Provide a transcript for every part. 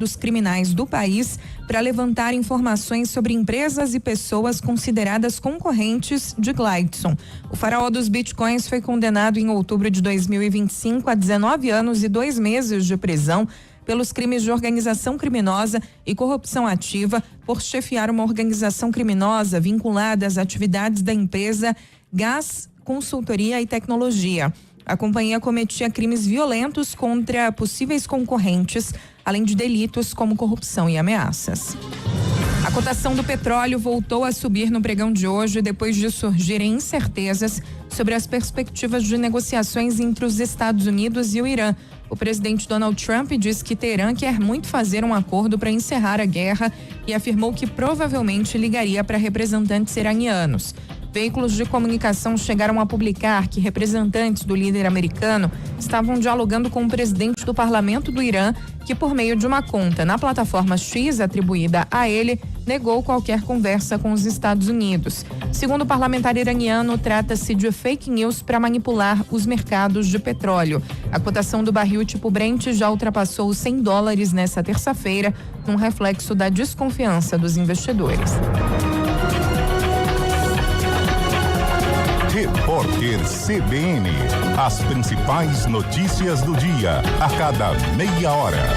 dos criminais do país para levantar informações sobre empresas e pessoas consideradas concorrentes de Gleidson. O faraó dos bitcoins foi condenado em outubro de 2025 a 19 anos e 2 meses de prisão pelos crimes de organização criminosa e corrupção ativa por chefiar uma organização criminosa vinculada às atividades da empresa Gás Consultoria e Tecnologia. A companhia cometia crimes violentos contra possíveis concorrentes, além de delitos como corrupção e ameaças. A cotação do petróleo voltou a subir no pregão de hoje depois de surgirem incertezas sobre as perspectivas de negociações entre os Estados Unidos e o Irã. O presidente Donald Trump disse que Teherã quer muito fazer um acordo para encerrar a guerra e afirmou que provavelmente ligaria para representantes iranianos. Veículos de comunicação chegaram a publicar que representantes do líder americano estavam dialogando com o presidente do parlamento do Irã, que por meio de uma conta na plataforma X atribuída a ele, negou qualquer conversa com os Estados Unidos. Segundo o parlamentar iraniano, trata-se de fake news para manipular os mercados de petróleo. A cotação do barril tipo Brent já ultrapassou os $100 nesta terça-feira, num reflexo da desconfiança dos investidores. Repórter CBN. As principais notícias do dia, a cada meia hora.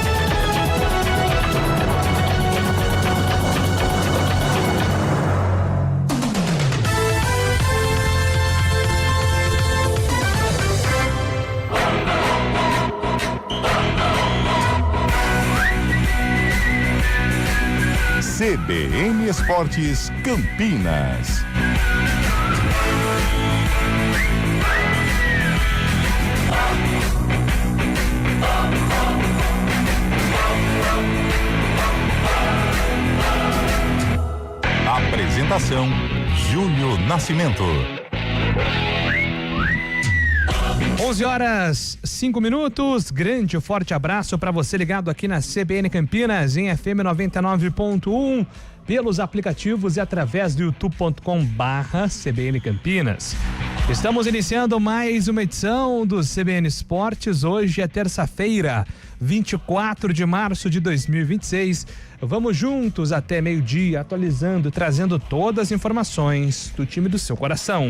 CBN Esportes Campinas. Apresentação: Júlio Nascimento. 11h05. Grande e forte abraço para você ligado aqui na CBN Campinas em FM 99.1, pelos aplicativos e através do youtube.com/CBN Campinas. Estamos iniciando mais uma edição do CBN Esportes. Hoje é terça-feira, 24 de março de 2026. Vamos juntos até meio-dia, atualizando, trazendo todas as informações do time do seu coração.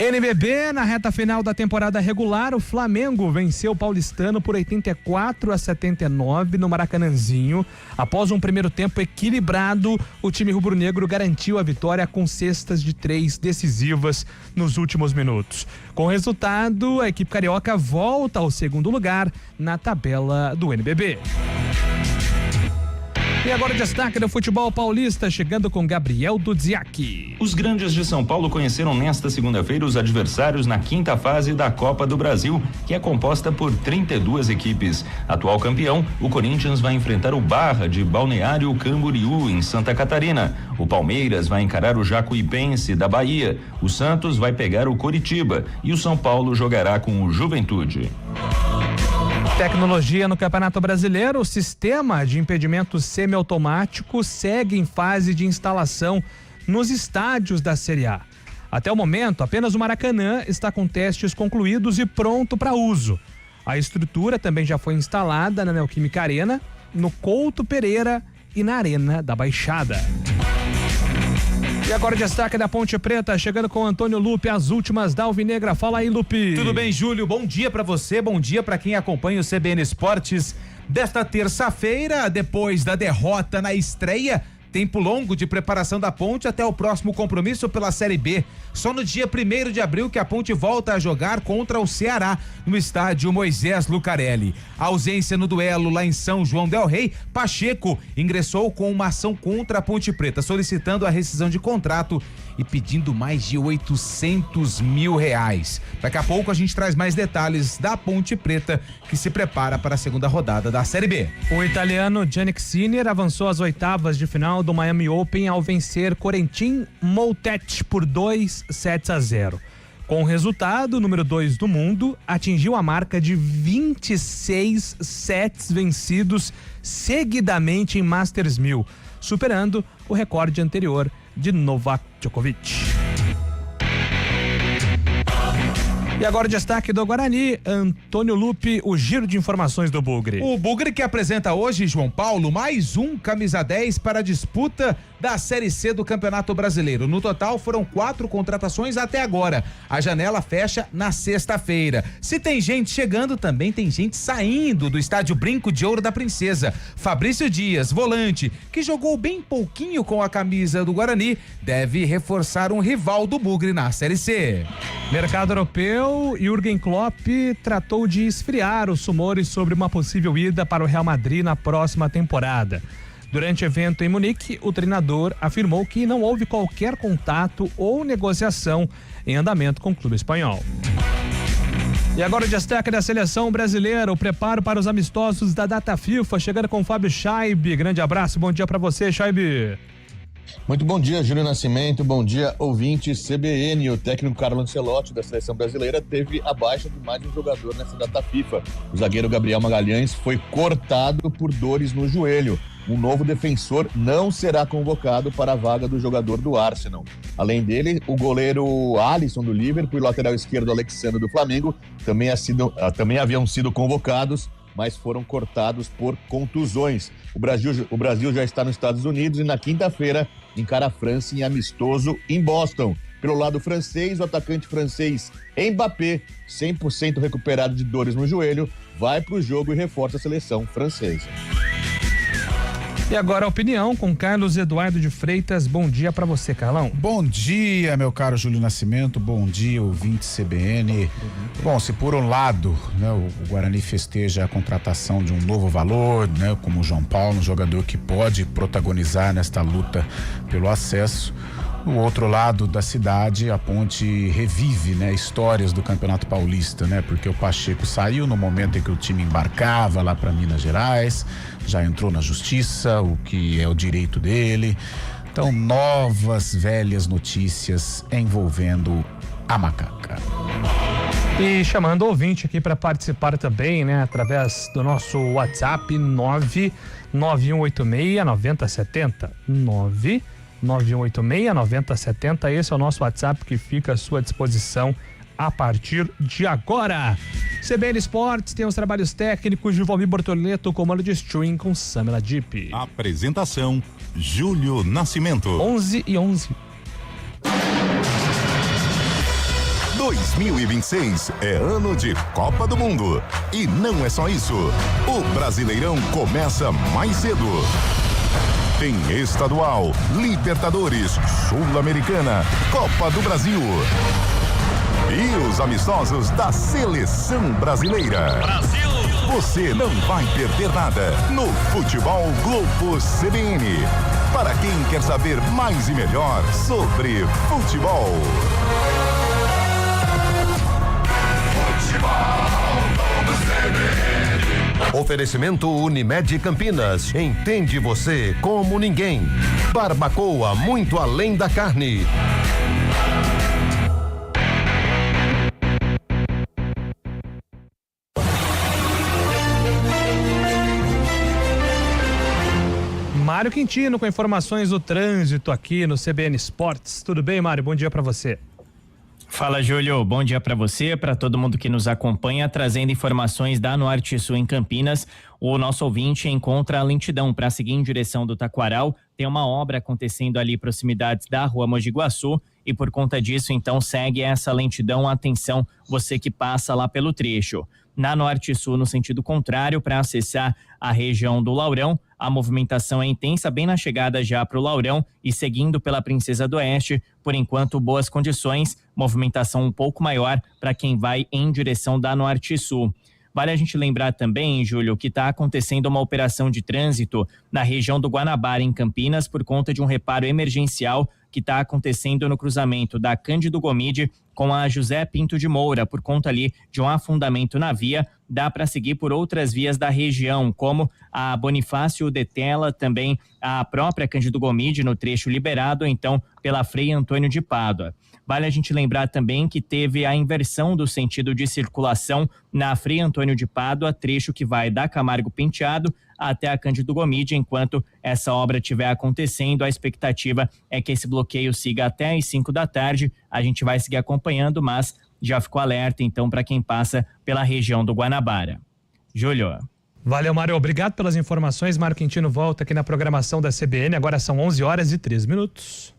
NBB, na reta final da temporada regular, o Flamengo venceu o Paulistano por 84-79 no Maracanãzinho. Após um primeiro tempo equilibrado, o time rubro-negro garantiu a vitória com cestas de 3 decisivas nos últimos minutos. Com o resultado, a equipe carioca volta ao segundo lugar na tabela do NBB. E agora o destaque do futebol paulista, chegando com Gabriel Dudziak. Os grandes de São Paulo conheceram nesta segunda-feira os adversários na quinta fase da Copa do Brasil, que é composta por 32 equipes. Atual campeão, o Corinthians vai enfrentar o Barra de Balneário Camboriú, em Santa Catarina. O Palmeiras vai encarar o Jacuipense da Bahia. O Santos vai pegar o Coritiba e o São Paulo jogará com o Juventude. Tecnologia no Campeonato Brasileiro, o sistema de impedimento semiautomático segue em fase de instalação nos estádios da Série A. Até o momento, apenas o Maracanã está com testes concluídos e pronto para uso. A estrutura também já foi instalada na Neoquímica Arena, no Couto Pereira e na Arena da Baixada. E agora o destaque da Ponte Preta, chegando com Antônio Lupe, as últimas da Alvinegra. Fala aí, Lupe. Tudo bem, Júlio? Bom dia pra você, bom dia pra quem acompanha o CBN Esportes desta terça-feira, depois da derrota na estreia. Tempo longo de preparação da Ponte até o próximo compromisso pela Série B. Só no dia 1º de abril que a Ponte volta a jogar contra o Ceará no estádio Moisés Lucarelli. A ausência no duelo lá em São João del Rei, Pacheco ingressou com uma ação contra a Ponte Preta, solicitando a rescisão de contrato e pedindo mais de R$800 mil. Daqui a pouco a gente traz mais detalhes da Ponte Preta, que se prepara para a segunda rodada da Série B. O italiano Jannik Sinner avançou às oitavas de final do Miami Open ao vencer Corentin Moutet por 2-0. Com o resultado, o número 2 do mundo atingiu a marca de 26 sets vencidos seguidamente em Masters 1000, superando o recorde anterior de Novak Djokovic. E agora o destaque do Guarani, Antônio Lupe, o giro de informações do Bugre. O Bugre que apresenta hoje, João Paulo, mais um camisa 10 para a disputa da Série C do Campeonato Brasileiro. No total foram 4 contratações até agora. A janela fecha na sexta-feira. Se tem gente chegando, também tem gente saindo do estádio Brinco de Ouro da Princesa. Fabrício Dias, volante, que jogou bem pouquinho com a camisa do Guarani, deve reforçar um rival do Bugre na Série C. Mercado europeu, Jürgen Klopp tratou de esfriar os rumores sobre uma possível ida para o Real Madrid na próxima temporada. Durante evento em Munique, o treinador afirmou que não houve qualquer contato ou negociação em andamento com o clube espanhol. E agora o destaque da seleção brasileira, o preparo para os amistosos da data FIFA, chegando com o Fábio Scheibe. Grande abraço, bom dia para você, Scheibe. Muito bom dia, Júlio Nascimento, bom dia, ouvintes. CBN. O técnico Carlo Ancelotti da seleção brasileira teve a baixa de mais um jogador nessa data FIFA. O zagueiro Gabriel Magalhães foi cortado por dores no joelho. Um novo defensor não será convocado para a vaga do jogador do Arsenal. Além dele, o goleiro Alisson do Liverpool e o lateral esquerdo Alexandre do Flamengo também haviam sido convocados, mas foram cortados por contusões. O Brasil já está nos Estados Unidos e na quinta-feira encara a França em amistoso em Boston. Pelo lado francês, o atacante francês Mbappé, 100% recuperado de dores no joelho, vai para o jogo e reforça a seleção francesa. E agora a opinião com Carlos Eduardo de Freitas. Bom dia para você, Carlão. Bom dia, meu caro Júlio Nascimento. Bom dia, ouvinte CBN. Bom, se por um lado, né, o Guarani festeja a contratação de um novo valor, né, como o João Paulo, um jogador que pode protagonizar nesta luta pelo acesso. No outro lado da cidade, a Ponte revive, né, histórias do Campeonato Paulista, né? Porque o Pacheco saiu no momento em que o time embarcava lá para Minas Gerais, já entrou na justiça, o que é o direito dele. Então, novas, velhas notícias envolvendo a Macaca. E chamando o ouvinte aqui para participar também, né? Através do nosso WhatsApp 99186-9070. 9186-9070, esse é o nosso WhatsApp que fica à sua disposição a partir de agora. CBN Esportes tem os trabalhos técnicos de Valmir Bortoleto, comando de stream com Samela Deep. Apresentação, Júlio Nascimento. 11:11. 2026 é ano de Copa do Mundo. E não é só isso. O Brasileirão começa mais cedo. Tem estadual, Libertadores, Sul-Americana, Copa do Brasil. E os amistosos da Seleção Brasileira. Brasil! Você não vai perder nada no Futebol Globo CBN. Para quem quer saber mais e melhor sobre futebol. Oferecimento Unimed Campinas. Entende você como ninguém. Barbacoa, muito além da carne. Mário Quintino com informações do trânsito aqui no CBN Esportes. Tudo bem, Mário? Bom dia para você. Fala, Júlio. Bom dia para você, para todo mundo que nos acompanha, trazendo informações da Norte Sul em Campinas. O nosso ouvinte encontra a lentidão para seguir em direção do Taquaral. Tem uma obra acontecendo ali proximidades da Rua Mogi Guaçu e por conta disso, então, segue essa lentidão. Atenção, você que passa lá pelo trecho. Na Norte Sul, no sentido contrário, para acessar a região do Laurão, a movimentação é intensa, bem na chegada já para o Laurão e seguindo pela Princesa do Oeste. Por enquanto, boas condições, movimentação um pouco maior para quem vai em direção da Norte Sul. Vale a gente lembrar também, Júlio, que está acontecendo uma operação de trânsito na região do Guanabara, em Campinas, por conta de um reparo emergencial que está acontecendo no cruzamento da Cândido Gomide com a José Pinto de Moura, por conta ali de um afundamento na via. Dá para seguir por outras vias da região, como a Bonifácio Detela, também a própria Cândido Gomide no trecho liberado, então pela Frei Antônio de Pádua. Vale a gente lembrar também que teve a inversão do sentido de circulação na Frei Antônio de Pádua, trecho que vai da Camargo Penteado até a Cândido Gomide. Enquanto essa obra estiver acontecendo, a expectativa é que esse bloqueio siga até às 5 da tarde. A gente vai seguir acompanhando, mas já ficou alerta então para quem passa pela região do Guanabara. Júlio. Valeu, Mário. Obrigado pelas informações. Mário Quintino volta aqui na programação da CBN. Agora são 11h03.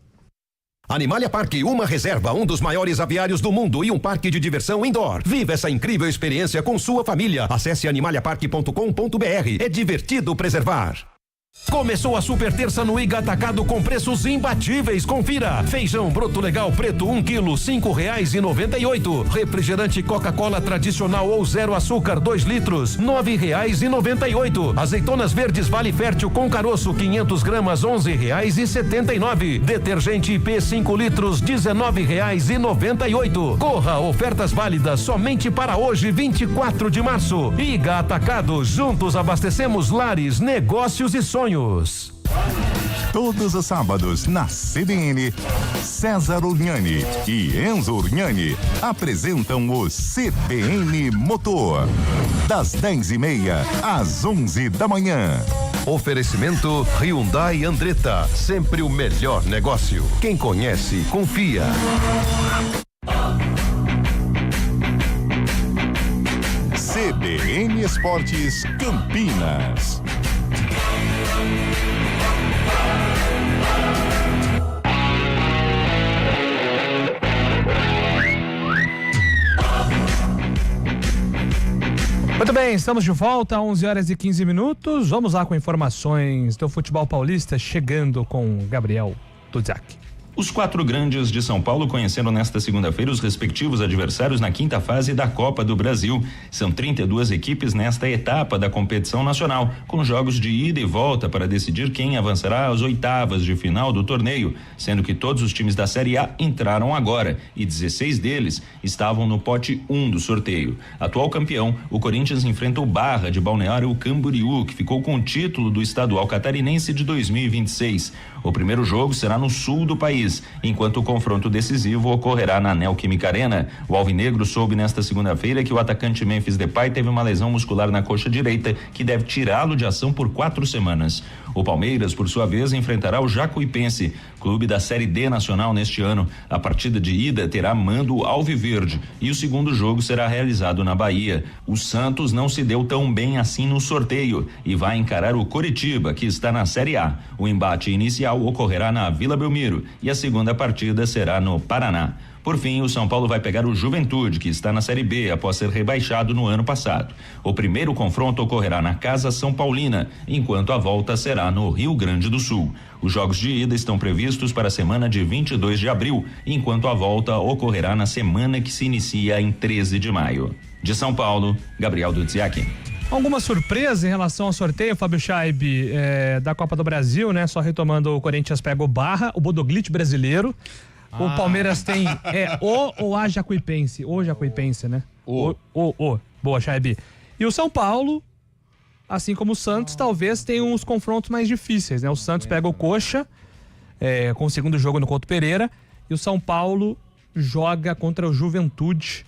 Animalia Park, uma reserva, um dos maiores aviários do mundo e um parque de diversão indoor. Viva essa incrível experiência com sua família. Acesse animaliapark.com.br. É divertido preservar. Começou a super terça no Iga Atacado com preços imbatíveis. Confira: feijão broto legal preto 1 quilo, R$5,98. Refrigerante Coca-Cola tradicional ou zero açúcar 2 litros, R$9,98. Azeitonas verdes Vale Fértil com caroço 500 gramas, R$11,79. Detergente IP 5 litros, R$19,98. Corra, ofertas válidas somente para hoje, 24 de março. Iga Atacado, juntos abastecemos lares, negócios e sonhos. Todos os sábados na CBN, César Urgnani e Enzo Urgnani apresentam o CBN Motor, das 10h30 às 11 da manhã. Oferecimento Hyundai Andretta, sempre o melhor negócio. Quem conhece, confia. CBN Esportes Campinas. Muito bem, estamos de volta, 11h15. Vamos lá com informações do futebol paulista, chegando com Gabriel Tudzak. Os 4 grandes de São Paulo conheceram nesta segunda-feira os respectivos adversários na 5ª fase da Copa do Brasil. São 32 equipes nesta etapa da competição nacional, com jogos de ida e volta para decidir quem avançará às oitavas de final do torneio, sendo que todos os times da Série A entraram agora e 16 deles estavam no pote 1 do sorteio. Atual campeão, o Corinthians enfrenta o Barra de Balneário Camboriú, que ficou com o título do estadual catarinense de 2026. O primeiro jogo será no sul do país, enquanto o confronto decisivo ocorrerá na Neoquímica Arena. O alvinegro soube nesta segunda-feira que o atacante Memphis Depay teve uma lesão muscular na coxa direita que deve tirá-lo de ação por 4 semanas. O Palmeiras, por sua vez, enfrentará o Jacuipense, clube da Série D nacional neste ano. A partida de ida terá mando alviverde e o segundo jogo será realizado na Bahia. O Santos não se deu tão bem assim no sorteio e vai encarar o Coritiba, que está na Série A. O embate inicial ocorrerá na Vila Belmiro e a segunda partida será no Paraná. Por fim, o São Paulo vai pegar o Juventude, que está na Série B após ser rebaixado no ano passado. O primeiro confronto ocorrerá na Casa São Paulina, enquanto a volta será no Rio Grande do Sul. Os jogos de ida estão previstos para a semana de 22 de abril, enquanto a volta ocorrerá na semana que se inicia em 13 de maio. De São Paulo, Gabriel Dudziak. Alguma surpresa em relação ao sorteio, Fábio Chaib, da Copa do Brasil, né? Só retomando, o Corinthians pega o Barra, o Bodoglite brasileiro. O Palmeiras tem ou a Jacuipense, né? Boa, Chaib. E o São Paulo, assim como o Santos, talvez tenha uns confrontos mais difíceis, né? O Santos pega o Coxa, com o segundo jogo no Couto Pereira, e o São Paulo joga contra o Juventude.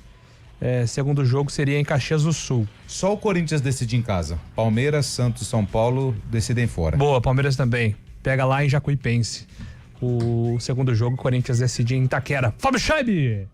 Segundo jogo seria em Caxias do Sul. Só o Corinthians decide em casa. Palmeiras, Santos e São Paulo decidem fora. Boa, Palmeiras também. Pega lá em Jacuipense. O segundo jogo, o Corinthians decide em Itaquera. Fábio Chaib!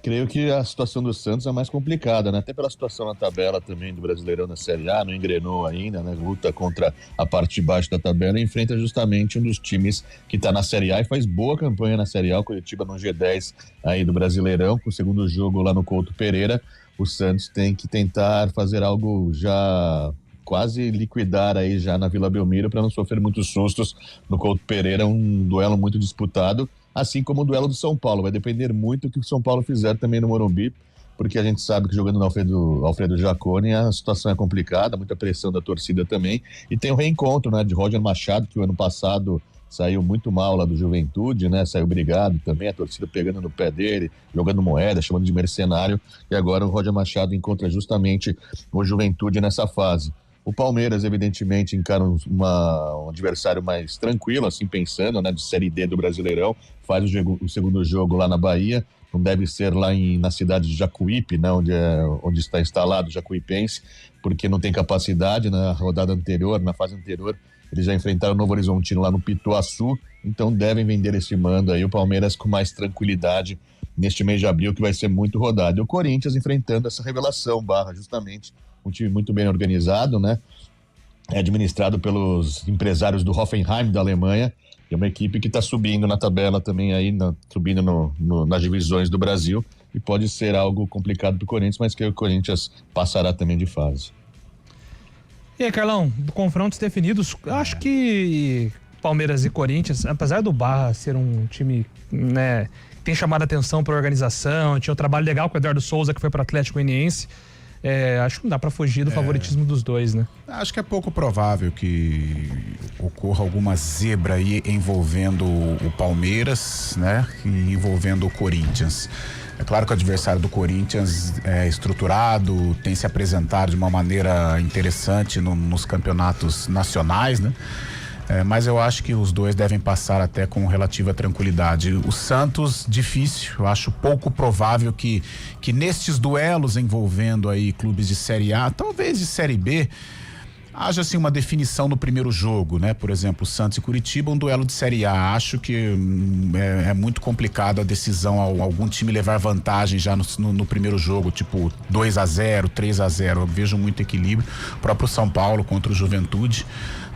Creio que a situação do Santos é mais complicada, né? Até pela situação na tabela também do Brasileirão na Série A, não engrenou ainda, né? Luta contra a parte de baixo da tabela e enfrenta justamente um dos times que está na Série A e faz boa campanha na Série A, o Curitiba no G10 aí do Brasileirão, com o segundo jogo lá no Couto Pereira. O Santos tem que tentar fazer algo já quase liquidar aí já na Vila Belmiro para não sofrer muitos sustos no Couto Pereira, um duelo muito disputado, assim como o duelo do São Paulo. Vai depender muito do que o São Paulo fizer também no Morumbi, porque a gente sabe que jogando no Alfredo Jaconi a situação é complicada, muita pressão da torcida também, e tem o reencontro, né, de Roger Machado, que o ano passado saiu muito mal lá do Juventude, né? Saiu brigado também, a torcida pegando no pé dele, jogando moeda, chamando de mercenário, e agora o Roger Machado encontra justamente o Juventude nessa fase. O Palmeiras, evidentemente, encara um adversário mais tranquilo, assim, pensando, né, de Série D do Brasileirão, faz o segundo jogo lá na Bahia, não deve ser lá na cidade de Jacuípe, né, onde está instalado o Jacuipense, porque não tem capacidade. Na rodada anterior, na fase anterior, eles já enfrentaram o Novo Horizontino lá no Pituaçu, então devem vender esse mando aí, o Palmeiras com mais tranquilidade neste mês de abril, que vai ser muito rodado. E o Corinthians enfrentando essa revelação, justamente um time muito bem organizado, né? É administrado pelos empresários do Hoffenheim da Alemanha, que é uma equipe que está subindo na tabela também aí, subindo nas divisões do Brasil, e pode ser algo complicado para o Corinthians, mas que o Corinthians passará também de fase. E aí, Carlão, confrontos definidos, acho que Palmeiras e Corinthians, apesar do Barra ser um time, né, que tem chamado a atenção para a organização, tinha um trabalho legal com o Eduardo Souza, que foi para o Atlético Goianiense, acho que não dá para fugir do favoritismo dos dois, né? Acho que é pouco provável que ocorra alguma zebra aí envolvendo o Palmeiras, né? E envolvendo o Corinthians. É claro que o adversário do Corinthians é estruturado, tem se apresentado de uma maneira interessante nos campeonatos nacionais, né? Mas eu acho que os dois devem passar até com relativa tranquilidade. O Santos, difícil, eu acho pouco provável que nestes duelos envolvendo aí clubes de Série A, talvez de Série B, haja assim uma definição no primeiro jogo, né? Por exemplo, Santos e Curitiba, um duelo de Série A. Acho que é muito complicado a decisão, algum time levar vantagem já no primeiro jogo, tipo 2-0, 3-0. Eu vejo muito equilíbrio. O próprio São Paulo contra o Juventude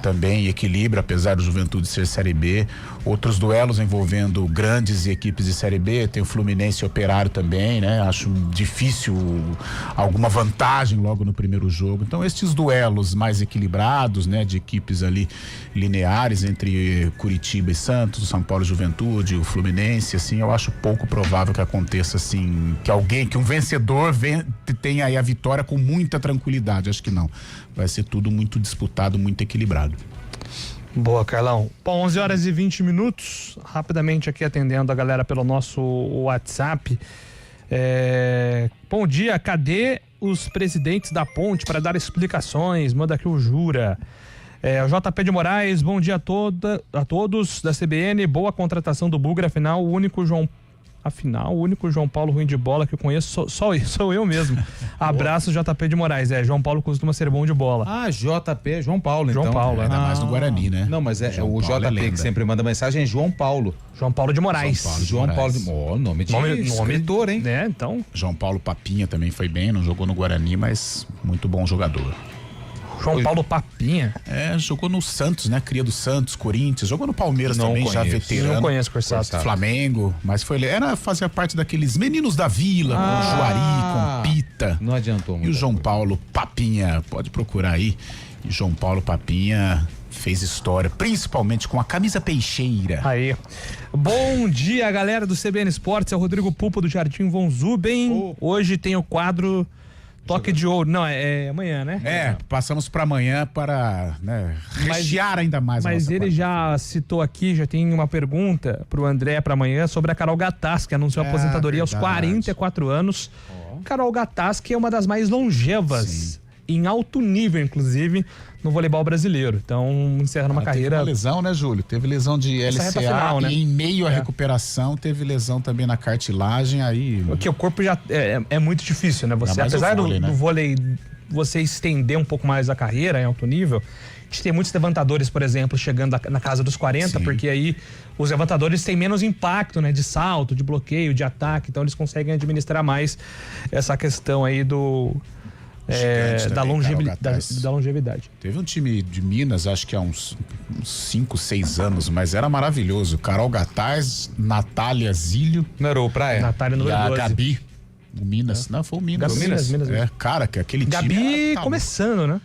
também equilíbrio, apesar do Juventude ser Série B. Outros duelos envolvendo grandes equipes de Série B, tem o Fluminense e Operário também, né? Acho difícil alguma vantagem logo no primeiro jogo. Então, estes duelos mais equilibrados, né? De equipes ali lineares entre Curitiba e Santos, São Paulo e Juventude, o Fluminense, assim, eu acho pouco provável que aconteça assim, que um vencedor tenha aí a vitória com muita tranquilidade. Acho que não. Vai ser tudo muito disputado, muito equilibrado. Boa, Carlão. Bom, 11h20, rapidamente aqui atendendo a galera pelo nosso WhatsApp. Bom dia, cadê os presidentes da ponte para dar explicações? Manda aqui o Jura. O JP de Moraes, bom dia a todos da CBN, boa contratação do Bugra, afinal o único João Paulo ruim de bola que eu conheço sou eu mesmo. Abraço, JP de Moraes. João Paulo costuma ser bom de bola. JP, João Paulo, então. João Paulo, ainda mais no Guarani, né? Não, mas o JP que sempre manda mensagem é João Paulo. João Paulo de Moraes. João Paulo de Moraes. Nome de escritor, hein? Então. João Paulo Papinha também foi bem, não jogou no Guarani, mas muito bom jogador. João Paulo Papinha. Jogou no Santos, né? Cria do Santos, Corinthians, jogou no Palmeiras também, já veterano. Não conheço, Corsato. Flamengo, mas fazia parte daqueles meninos da Vila, com Juari, com Pita. Não adiantou muito. E o João Paulo Papinha, pode procurar aí. E João Paulo Papinha fez história, principalmente com a camisa peixeira. Aí. Bom dia, galera do CBN Esportes, é o Rodrigo Pulpo do Jardim Von Zuben. Hoje tem o quadro Toque de Ouro. Não, é amanhã, né? Passamos para amanhã para, né, rechear ainda mais. Mas ele já citou aqui, já tem uma pergunta pro André para amanhã sobre a Carol Gattas, que anunciou a aposentadoria aos 44 anos. Carol Gattas, que é uma das mais longevas, em alto nível, inclusive, no voleibol brasileiro. Então, encerrando uma carreira... Teve uma lesão, né, Júlio? Teve lesão de LCA final, né? E em meio à recuperação, teve lesão também na cartilagem, aí... Porque o corpo já é muito difícil, né? Você, apesar do vôlei, você estender um pouco mais a carreira em alto nível, a gente tem muitos levantadores, por exemplo, chegando na casa dos 40, porque aí os levantadores têm menos impacto, né? De salto, de bloqueio, de ataque, então eles conseguem administrar mais essa questão aí da longevidade. Teve um time de Minas, acho que há uns 5, 6 anos, mas era maravilhoso. Carol Gattas, Natália Zílio. Não era o Praia? Natália número 12. A Gabi. O Minas. Não, foi o Minas. Minas. Cara, que aquele Gabi time... Gabi começando, né?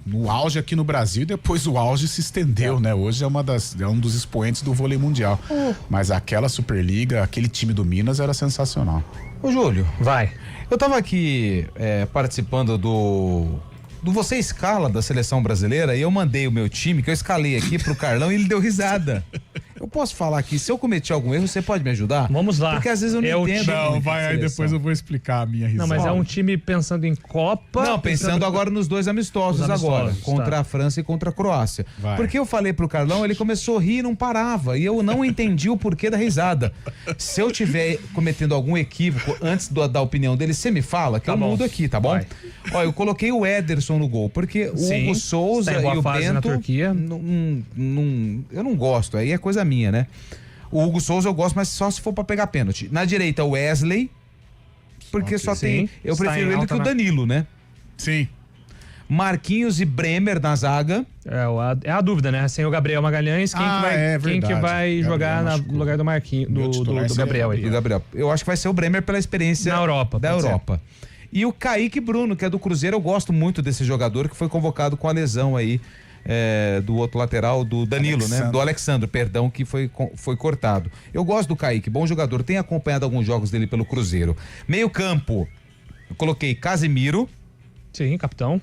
No auge aqui no Brasil, e depois o auge se estendeu, né? Hoje é um dos expoentes do vôlei mundial. Mas aquela Superliga, aquele time do Minas era sensacional. Ô, Júlio, vai. Eu tava aqui participando do Você Escala da Seleção Brasileira e eu mandei o meu time, que eu escalei aqui pro Carlão e ele deu risada. Eu posso falar aqui, se eu cometi algum erro, você pode me ajudar? Vamos lá. Porque às vezes eu não entendo. Não, vai aí, depois eu vou explicar a minha risada. Não, mas é um time pensando em Copa. Não, pensando agora nos dois amistosos agora, contra a França e contra a Croácia. Vai. Porque eu falei pro Carlão, ele começou a rir e não parava, e eu não entendi o porquê da risada. Se eu tiver cometendo algum equívoco antes da opinião dele, você me fala, que eu mudo aqui, tá bom? Vai. Ó, eu coloquei o Ederson no gol, porque o Hugo Souza e o Bento, eu não gosto, aí é coisa minha, né? O Hugo Souza eu gosto, mas só se for pra pegar pênalti. Na direita, o Wesley, porque só tem... Eu prefiro ele que o Danilo, né? Sim. Marquinhos e Bremer na zaga. É a dúvida, né? Sem o Gabriel Magalhães, quem que vai jogar no lugar do Marquinhos, do Gabriel aí? Do Gabriel. Eu acho que vai ser o Bremer pela experiência na Europa, da Europa. E o Kaique Bruno, que é do Cruzeiro, eu gosto muito desse jogador, que foi convocado com a lesão aí do outro lateral, do Danilo, né? Do Alexandre, perdão, que foi cortado. Eu gosto do Kaique, bom jogador, tenho acompanhado alguns jogos dele pelo Cruzeiro. Meio campo, eu coloquei Casemiro. Sim, capitão.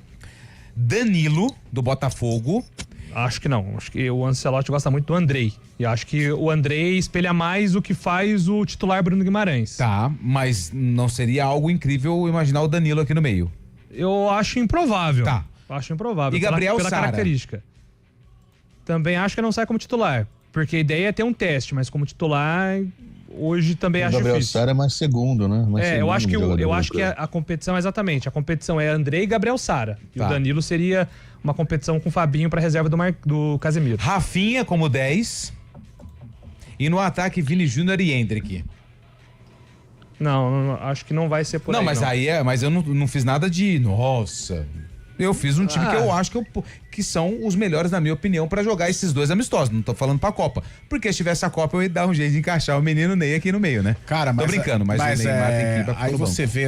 Danilo, do Botafogo. Acho que não. Acho que o Ancelotti gosta muito do Andrei. E acho que o Andrei espelha mais o que faz o titular Bruno Guimarães. Tá, mas não seria algo incrível imaginar o Danilo aqui no meio? Eu acho improvável. Tá. Acho improvável. E Gabriel pela Sara? Característica. Também acho que não sai como titular. Porque a ideia é ter um teste, mas como titular... Hoje também acho Gabriel difícil. Sara é mais segundo, né? Eu acho que a competição, exatamente, a competição é Andrei e Gabriel Sara. E o Danilo seria uma competição com o Fabinho para reserva do Casemiro. Rafinha como 10. E no ataque, Vini Júnior e Hendrick. Não, acho que não vai ser por aí. Mas eu não fiz nada de... Nossa... Eu fiz um time que eu acho que são os melhores, na minha opinião, pra jogar esses dois amistosos. Não tô falando pra Copa. Porque se tivesse a Copa, eu ia dar um jeito de encaixar o menino Ney aqui no meio, né? Cara, tô brincando, mas o Neymar tem que ir pra aí você vê,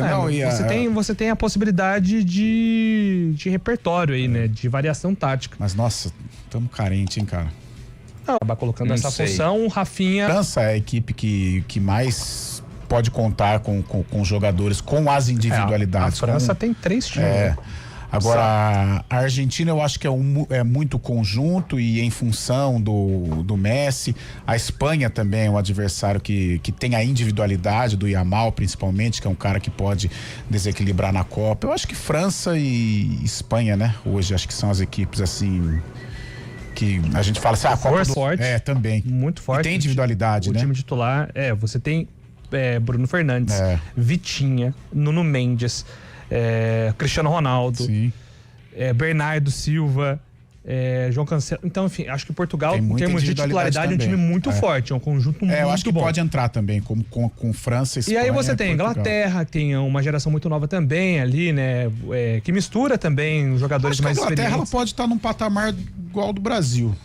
você tem a possibilidade de repertório aí, né? De variação tática. Mas, nossa, tamo carente, hein, cara? Acabar colocando essa função, o Rafinha... França é a equipe que mais pode contar com jogadores, com as individualidades. A França tem 3 times. Agora, a Argentina eu acho que é muito conjunto e em função do Messi. A Espanha também é um adversário que tem a individualidade do Yamal, principalmente, que é um cara que pode desequilibrar na Copa. Eu acho que França e Espanha, né? Hoje acho que são as equipes assim que a gente fala assim, Copa forte. Também. Muito forte. E tem individualidade, né? O time titular, você tem Bruno Fernandes, Vitinha, Nuno Mendes, Cristiano Ronaldo, Bernardo Silva, João Cancelo. Então, enfim, acho que Portugal, em termos de titularidade, é um time muito forte, é um conjunto muito bom. Eu acho que pode entrar também, como com França e Espanha. E aí você tem Inglaterra, tem uma geração muito nova também ali, né? Que mistura também jogadores mais experientes. A Inglaterra ela pode estar num patamar igual ao do Brasil.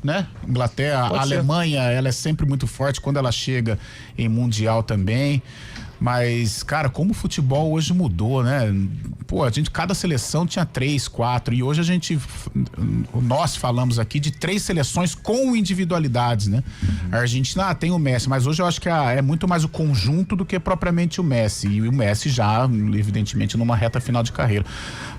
Né? Inglaterra, a Alemanha, ela é sempre muito forte quando ela chega em Mundial também. Mas, cara, como o futebol hoje mudou, né? Pô, cada seleção tinha 3, 4 e hoje nós falamos aqui de 3 seleções com individualidades, né? A Argentina tem o Messi, mas hoje eu acho que é muito mais o conjunto do que propriamente o Messi. E o Messi já, evidentemente, numa reta final de carreira.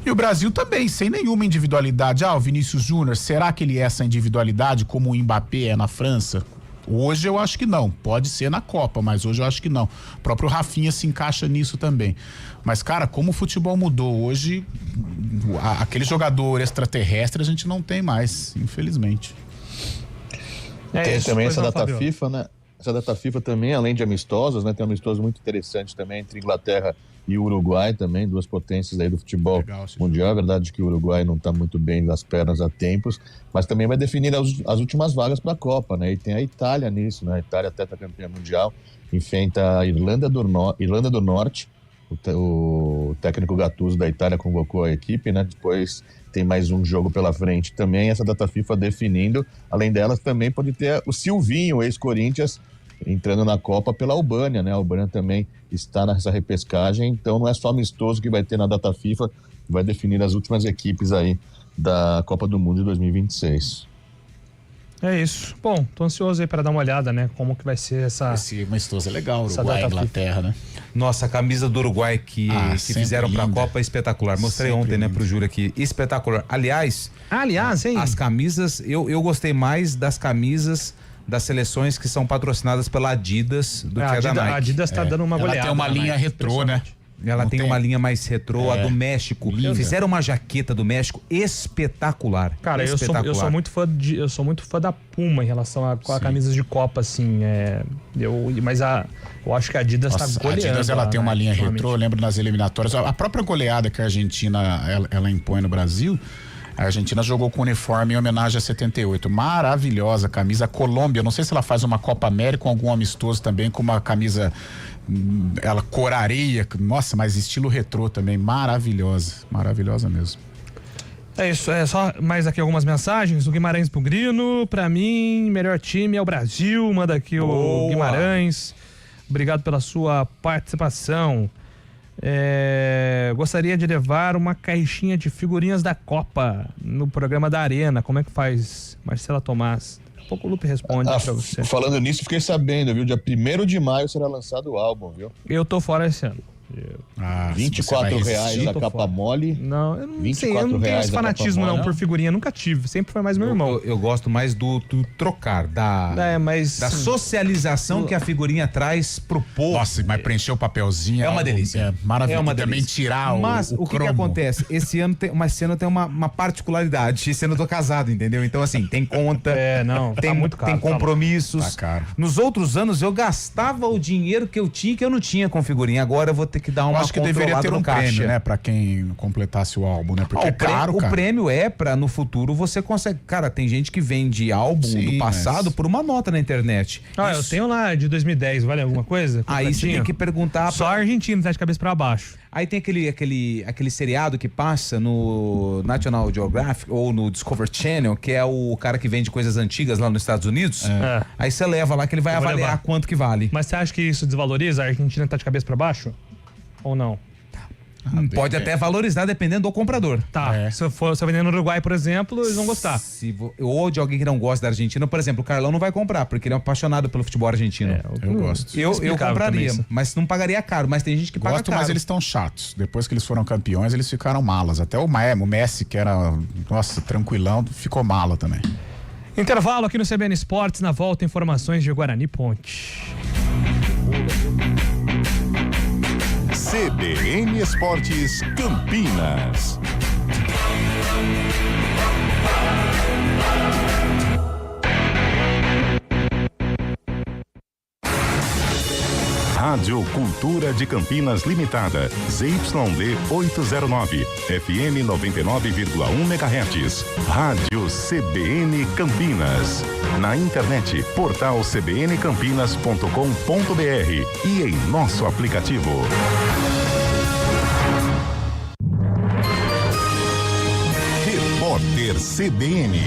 E o Brasil também, sem nenhuma individualidade. O Vinícius Júnior, será que ele é essa individualidade como o Mbappé é na França? Hoje eu acho que não, pode ser na Copa, mas hoje eu acho que não. O próprio Rafinha se encaixa nisso também. Mas, cara, como o futebol mudou hoje, aquele jogador extraterrestre a gente não tem mais, infelizmente. Tem também essa data FIFA, né? Essa data FIFA também, além de amistosos, né? Tem um amistoso muito interessante também entre Inglaterra e o Uruguai também, 2 potências aí do futebol mundial. É verdade que o Uruguai não está muito bem das pernas há tempos, mas também vai definir as últimas vagas para a Copa, né? E tem a Itália nisso, né? A Itália até está campeã mundial, enfrenta a Irlanda do Norte. O técnico Gattuso da Itália convocou a equipe, né? Depois tem mais um jogo pela frente também, essa data FIFA definindo. Além delas, também pode ter o Silvinho, ex-Corinthians, entrando na Copa pela Albânia, né? A Albânia também está nessa repescagem, então não é só amistoso que vai ter na data FIFA, vai definir as últimas equipes aí da Copa do Mundo de 2026. É isso. Bom, tô ansioso aí para dar uma olhada, né? Como que vai ser Esse amistoso é legal, Uruguai, Inglaterra, né? Nossa, a camisa do Uruguai que fizeram pra Copa é espetacular. Mostrei sempre ontem, né, pro Júlio aqui. Espetacular. Aliás, hein? As camisas, eu gostei mais das camisas das seleções que são patrocinadas pela Adidas do que a da Nike. A Adidas tá dando uma goleada. Ela tem uma linha retrô, né? Ela tem uma linha mais retrô, a do México. Linda. Fizeram uma jaqueta do México espetacular. Cara, espetacular. eu sou muito fã da Puma em relação a camisas de Copa, assim. Mas eu acho que a Adidas tá goleando. A Adidas ela tem uma linha retrô, eu lembro nas eliminatórias. A própria goleada que a Argentina ela impõe no Brasil, A Argentina jogou com uniforme em homenagem a 78. Maravilhosa camisa. A Colômbia, não sei se ela faz uma Copa América com algum amistoso também, com uma camisa, ela cor areia. Nossa, mas estilo retrô também. Maravilhosa. Maravilhosa mesmo. É isso, só mais aqui algumas mensagens. O Guimarães pro Grino, pra mim, melhor time é o Brasil. Manda aqui o Guimarães. Obrigado pela sua participação. Gostaria de levar uma caixinha de figurinhas da Copa no programa da Arena. Como é que faz? Marcela Tomás. Daqui a pouco o Lupe responde pra você. Falando nisso, fiquei sabendo, viu? Dia 1º de maio será lançado o álbum, viu? Eu tô fora esse ano. R$24 a capa mole. Não, eu não sei, eu não tenho esse fanatismo não por figurinha, nunca tive, sempre foi mais meu irmão. Eu gosto mais do trocar, da socialização que a figurinha traz pro povo. Nossa, mas preencher o papelzinho é uma delícia. É maravilhoso. É uma também delícia. tirar mas o que acontece? Esse ano tem uma particularidade. Esse ano eu tô casado, entendeu? Então assim, tem conta, tem, tá muito caro, tem compromissos. Tá caro. Nos outros anos eu gastava o dinheiro que eu tinha, que eu não tinha com figurinha. Agora eu vou ter que dar uma acho que deveria ter um prêmio, né, pra quem completasse o álbum, né? Porque é caro, o prêmio é pra no futuro você consegue. Cara, tem gente que vende álbum do passado por uma nota na internet. Eu tenho lá de 2010, vale alguma coisa? Aí você tem que perguntar. Só argentino, tá de cabeça pra baixo. Aí tem aquele seriado que passa no National Geographic ou no Discovery Channel, que é o cara que vende coisas antigas lá nos Estados Unidos. Aí você leva lá que ele vai avaliar quanto que vale. Mas você acha que isso desvaloriza? A Argentina tá de cabeça pra baixo? Ou não? Pode até valorizar dependendo do comprador. Tá. Se eu vender no Uruguai, por exemplo, eles vão gostar. Ou de alguém que não gosta da Argentina, por exemplo, o Carlão não vai comprar, porque ele é apaixonado pelo futebol argentino. Eu gosto. Eu compraria, mas não pagaria caro, mas tem gente que paga caro. Mas eles estão chatos. Depois que eles foram campeões, eles ficaram malas. Até o Messi, que era, tranquilão, ficou mala também. Intervalo aqui no CBN Esportes. Na volta, informações de Guarani Ponte. CBN Esportes Campinas. Rádio Cultura de Campinas Limitada, ZYD 809, FM 99,1 MHz. Rádio CBN Campinas. Na internet, portal cbncampinas.com.br e em nosso aplicativo. Repórter CBN.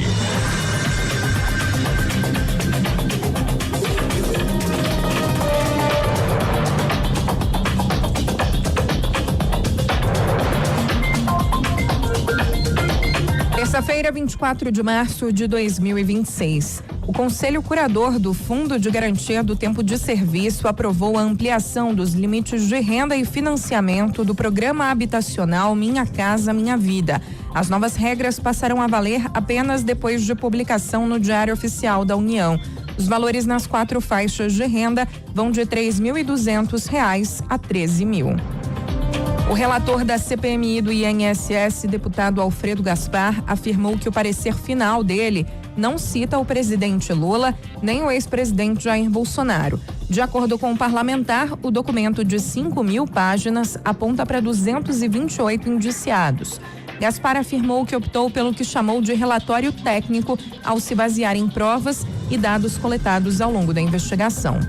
Terça-feira, 24 de março de 2026. O Conselho Curador do Fundo de Garantia do Tempo de Serviço aprovou a ampliação dos limites de renda e financiamento do Programa Habitacional Minha Casa Minha Vida. As novas regras passarão a valer apenas depois de publicação no Diário Oficial da União. Os valores nas 4 faixas de renda vão de R$ 3.200 a R$ 13.000. O relator da CPMI do INSS, deputado Alfredo Gaspar, afirmou que o parecer final dele não cita o presidente Lula nem o ex-presidente Jair Bolsonaro. De acordo com o parlamentar, o documento de 5.000 páginas aponta para 228 indiciados. Gaspar afirmou que optou pelo que chamou de relatório técnico ao se basear em provas e dados coletados ao longo da investigação.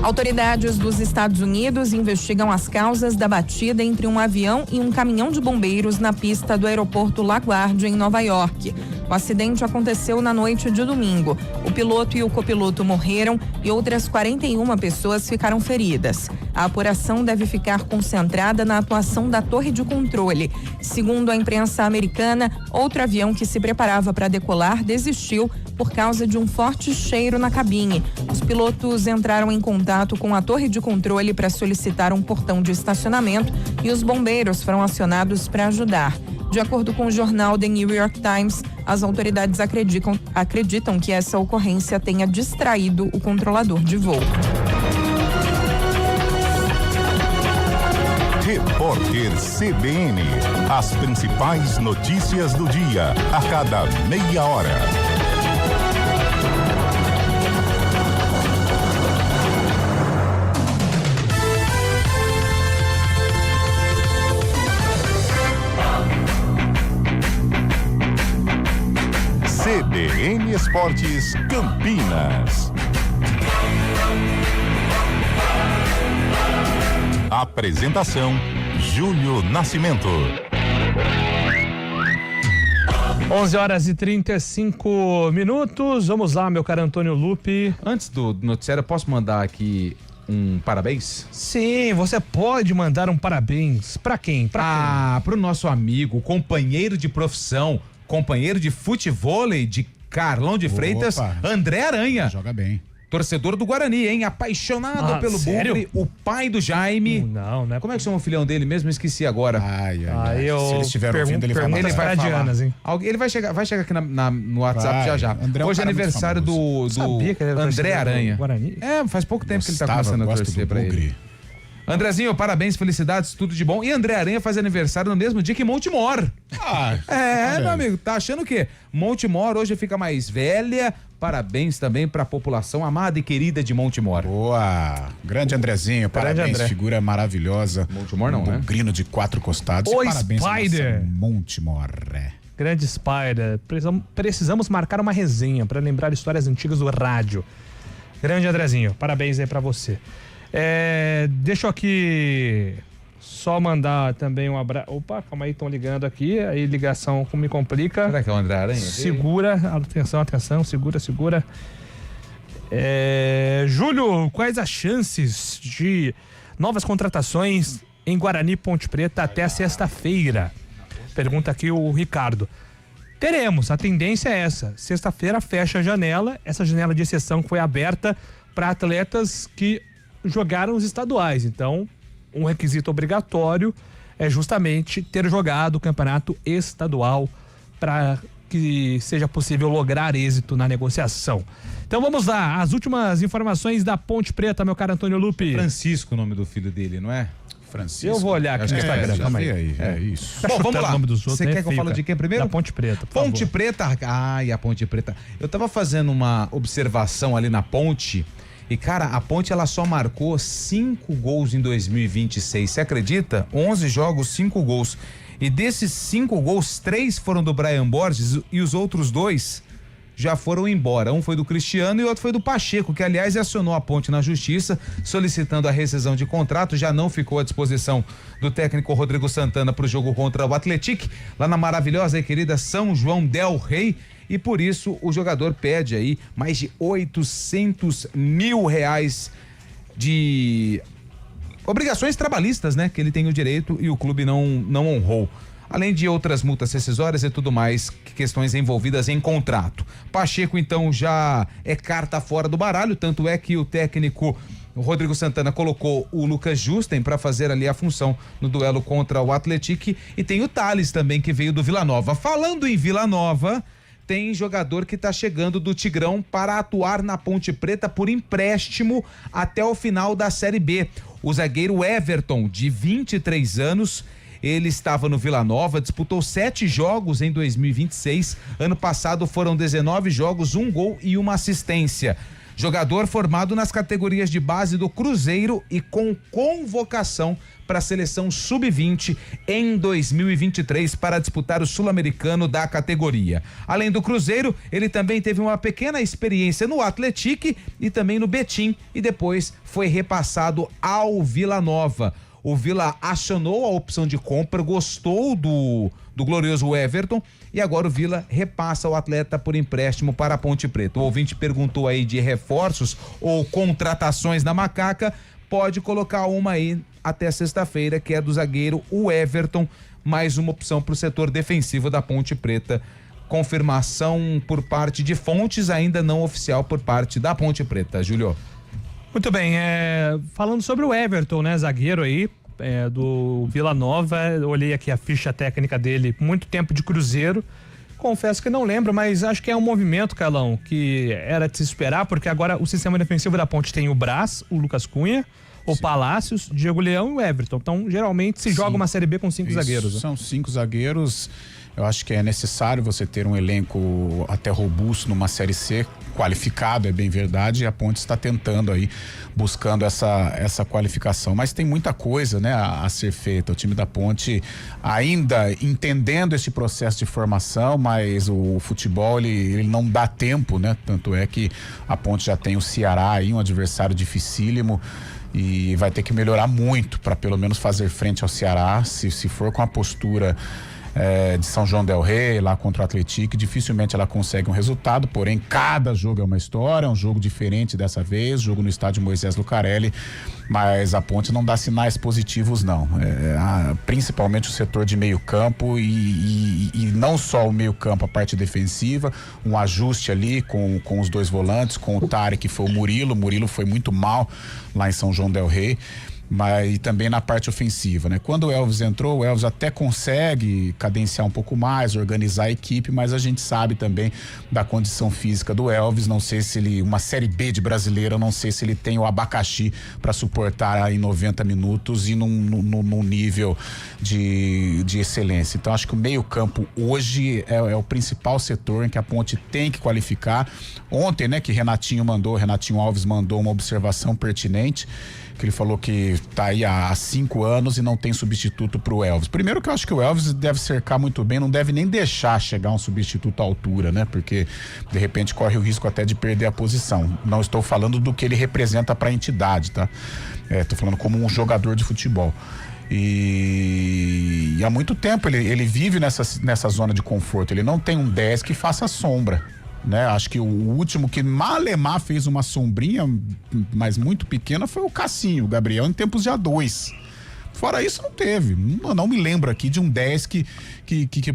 Autoridades dos Estados Unidos investigam as causas da batida entre um avião e um caminhão de bombeiros na pista do aeroporto LaGuardia, em Nova York. O acidente aconteceu na noite de domingo. O piloto e o copiloto morreram e outras 41 pessoas ficaram feridas. A apuração deve ficar concentrada na atuação da torre de controle. Segundo a imprensa americana, outro avião que se preparava para decolar desistiu por causa de um forte cheiro na cabine. Os pilotos entraram em contato com a torre de controle para solicitar um portão de estacionamento e os bombeiros foram acionados para ajudar. De acordo com o jornal The New York Times, as autoridades acreditam que essa ocorrência tenha distraído o controlador de voo. Repórter CBN. As principais notícias do dia, a cada meia hora. CBN Esportes Campinas. Apresentação Júlio Nascimento. 11h35. Vamos lá, meu caro Antônio Lupe. Antes do noticiário, eu posso mandar aqui um parabéns? Sim, você pode mandar um parabéns. Pra quem? Pro nosso amigo, companheiro de profissão, companheiro de futevôlei de Carlão de Freitas, André Aranha. Joga bem. Torcedor do Guarani, hein? Apaixonado pelo Bugre, o pai do Jaime. Não, né? Como é que chama o filhão dele mesmo? Esqueci agora. Se ele estiver ouvindo, ele vai mandar. Hein? Ele vai chegar aqui no WhatsApp já. André Hoje é aniversário do André Aranha. Guarani? Faz pouco tempo que ele tá começando a torcer pra ele. Andrezinho, parabéns, felicidades, tudo de bom. E André Aranha faz aniversário no mesmo dia que Montemor. Meu amigo, tá achando o quê? Montemor hoje fica mais velha. Parabéns também pra população amada e querida de Montemor. Boa! Grande Andrezinho, parabéns, André. Figura maravilhosa. Montemor não, né? Bugrino de 4 costados. O Parabéns Spider. Montemor. Grande Spider. Precisamos marcar uma resenha pra lembrar histórias antigas do rádio. Grande Andrezinho, parabéns aí pra você. Deixa eu aqui só mandar também um abraço. Opa, calma aí, estão ligando aqui. Aí ligação me complica. Será que é o André Aranha? Segura, atenção, segura. Júlio, quais as chances de novas contratações em Guarani e Ponte Preta até sexta-feira? Pergunta aqui o Ricardo. Teremos, a tendência é essa. Sexta-feira fecha a janela. Essa janela de exceção foi aberta para atletas que jogaram os estaduais. Então, um requisito obrigatório é justamente ter jogado o campeonato estadual para que seja possível lograr êxito na negociação. Então vamos lá, as últimas informações da Ponte Preta, meu caro Antônio Lupe. Francisco, o nome do filho dele, não é? Francisco. Eu vou olhar aqui no Instagram, calma aí. É isso. Bom, vamos lá. Você quer que eu fale de quem primeiro? Da Ponte Preta, por Ponte favor. Preta. A Ponte Preta. Eu tava fazendo uma observação ali na Ponte e, cara, a Ponte ela só marcou 5 gols em 2026. Você acredita? 11 jogos, 5 gols. E desses 5 gols, 3 foram do Brian Borges e os outros 2 já foram embora. Um foi do Cristiano e outro foi do Pacheco, que aliás acionou a Ponte na justiça solicitando a rescisão de contrato. Já não ficou à disposição do técnico Rodrigo Santana para o jogo contra o Atlético lá na maravilhosa e querida São João del Rei, e por isso o jogador pede aí mais de R$800 mil de obrigações trabalhistas, né? Que ele tem o direito e o clube não honrou. Além de outras multas rescisórias e tudo mais, questões envolvidas em contrato. Pacheco, então, já é carta fora do baralho, tanto é que o técnico Rodrigo Santana colocou o Lucas Justen para fazer ali a função no duelo contra o Atlético, e tem o Thales também, que veio do Vila Nova. Falando em Vila Nova, tem jogador que está chegando do Tigrão para atuar na Ponte Preta por empréstimo até o final da Série B. O zagueiro Everton, de 23 anos, ele estava no Vila Nova, disputou 7 jogos em 2026. Ano passado foram 19 jogos, 1 gol e 1 assistência. Jogador formado nas categorias de base do Cruzeiro e com convocação para a seleção sub-20 em 2023 para disputar o Sul-Americano da categoria. Além do Cruzeiro, ele também teve uma pequena experiência no Atlético e também no Betim, e depois foi repassado ao Vila Nova. O Vila acionou a opção de compra, gostou do glorioso Everton, e agora o Vila repassa o atleta por empréstimo para a Ponte Preta. O ouvinte perguntou aí de reforços ou contratações na Macaca. Pode colocar uma aí até sexta-feira, que é do zagueiro o Everton, mais uma opção para o setor defensivo da Ponte Preta. Confirmação por parte de fontes, ainda não oficial por parte da Ponte Preta. Júlio. Muito bem, falando sobre o Everton, né, zagueiro aí, do Vila Nova, olhei aqui a ficha técnica dele, muito tempo de Cruzeiro, confesso que não lembro, mas acho que é um movimento, Carlão, que era de se esperar, porque agora o sistema defensivo da Ponte tem o Brás, o Lucas Cunha, o Palácios, Diego Leão e o Everton. Então, geralmente se joga uma Série B com 5 zagueiros. Né? São 5 zagueiros. Eu acho que é necessário você ter um elenco até robusto numa Série C, qualificado, é bem verdade, e a Ponte está tentando aí, buscando essa qualificação, mas tem muita coisa, né, a ser feita. O time da Ponte ainda entendendo esse processo de formação, mas o futebol ele não dá tempo, né, tanto é que a Ponte já tem o Ceará aí, um adversário dificílimo, e vai ter que melhorar muito para pelo menos fazer frente ao Ceará. Se for com a postura de São João del Rei, lá contra o Atlético, dificilmente ela consegue um resultado, porém cada jogo é uma história, é um jogo diferente dessa vez, jogo no estádio Moisés Lucarelli, mas a Ponte não dá sinais positivos não, principalmente o setor de meio campo e não só o meio campo, a parte defensiva, um ajuste ali com os dois volantes, com o Tarek, que foi o Murilo foi muito mal lá em São João del Rei, mas e também na parte ofensiva, né? Quando o Elvis entrou, o Elvis até consegue cadenciar um pouco mais, organizar a equipe, mas a gente sabe também da condição física do Elvis. Não sei se ele, uma Série B de Brasileira, não sei se ele tem o abacaxi para suportar aí 90 minutos e num nível de excelência. Então acho que o meio-campo hoje é o principal setor em que a Ponte tem que qualificar. Ontem, né, que Renatinho Alves mandou uma observação pertinente, que ele falou que tá aí há 5 anos e não tem substituto pro Elvis. Primeiro que eu acho que o Elvis deve cercar muito bem, não deve nem deixar chegar um substituto à altura, né? Porque de repente corre o risco até de perder a posição. Não estou falando do que ele representa para a entidade, tá? Tô falando como um jogador de futebol. E há muito tempo ele vive nessa zona de conforto. Ele não tem um 10 que faça sombra, né? Acho que o último que Malemar fez uma sombrinha, mas muito pequena, foi o Cassinho, o Gabriel, em tempos de A2. Fora isso, não teve. Não me lembro aqui de um 10 que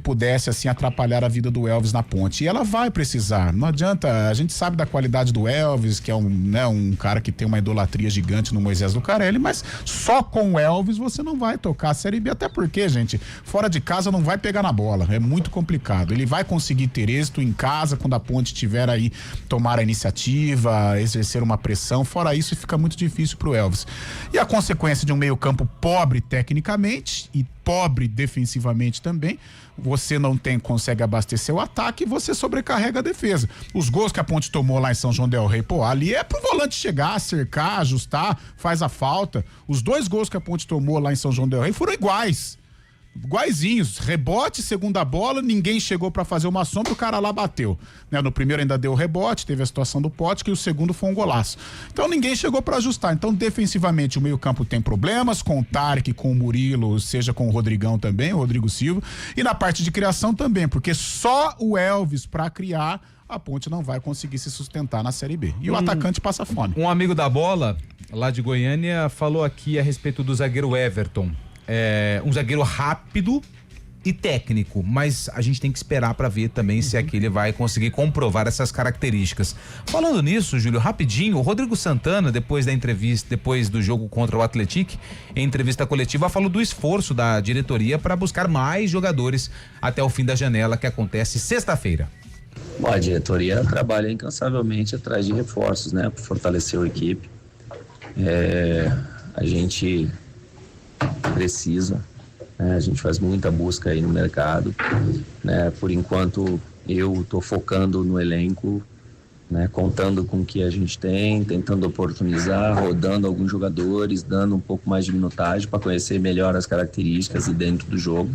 pudesse assim atrapalhar a vida do Elvis na Ponte. E ela vai precisar. Não adianta, a gente sabe da qualidade do Elvis, que é um cara que tem uma idolatria gigante no Moisés Lucarelli, mas só com o Elvis você não vai tocar a Série B, até porque, gente, fora de casa não vai pegar na bola. É muito complicado. Ele vai conseguir ter êxito em casa quando a Ponte tiver aí, tomar a iniciativa, exercer uma pressão. Fora isso, fica muito difícil pro Elvis. E a consequência de um meio-campo pobre tecnicamente e pobre defensivamente também, você não consegue abastecer o ataque e você sobrecarrega a defesa. Os gols que a Ponte tomou lá em São João del Rei, ali é pro volante chegar, cercar, ajustar, faz a falta. Os 2 gols que a Ponte tomou lá em São João del Rei foram iguaizinhos, rebote, segunda bola, ninguém chegou pra fazer uma sombra, o cara lá bateu, né? No primeiro ainda deu rebote, teve a situação do Pote, que o segundo foi um golaço. Então ninguém chegou pra ajustar. Então defensivamente o meio-campo tem problemas com o Tarek, com o Murilo, seja com o Rodrigão também, o Rodrigo Silva, e na parte de criação também, porque só o Elvis pra criar, a Ponte não vai conseguir se sustentar na Série B. E o atacante passa fome. Um amigo da bola, lá de Goiânia, falou aqui a respeito do zagueiro Everton. Um zagueiro rápido e técnico, mas a gente tem que esperar para ver também se aquele vai conseguir comprovar essas características. Falando nisso, Júlio, rapidinho, o Rodrigo Santana, depois da entrevista, depois do jogo contra o Atlético, em entrevista coletiva, falou do esforço da diretoria para buscar mais jogadores até o fim da janela, que acontece sexta-feira. Bom, a diretoria trabalha incansavelmente atrás de reforços, né, para fortalecer a equipe. A gente precisa, né? A gente faz muita busca aí no mercado, né? Por enquanto eu estou focando no elenco, né? Contando com o que a gente tem, tentando oportunizar, rodando alguns jogadores, dando um pouco mais de minutagem para conhecer melhor as características e dentro do jogo.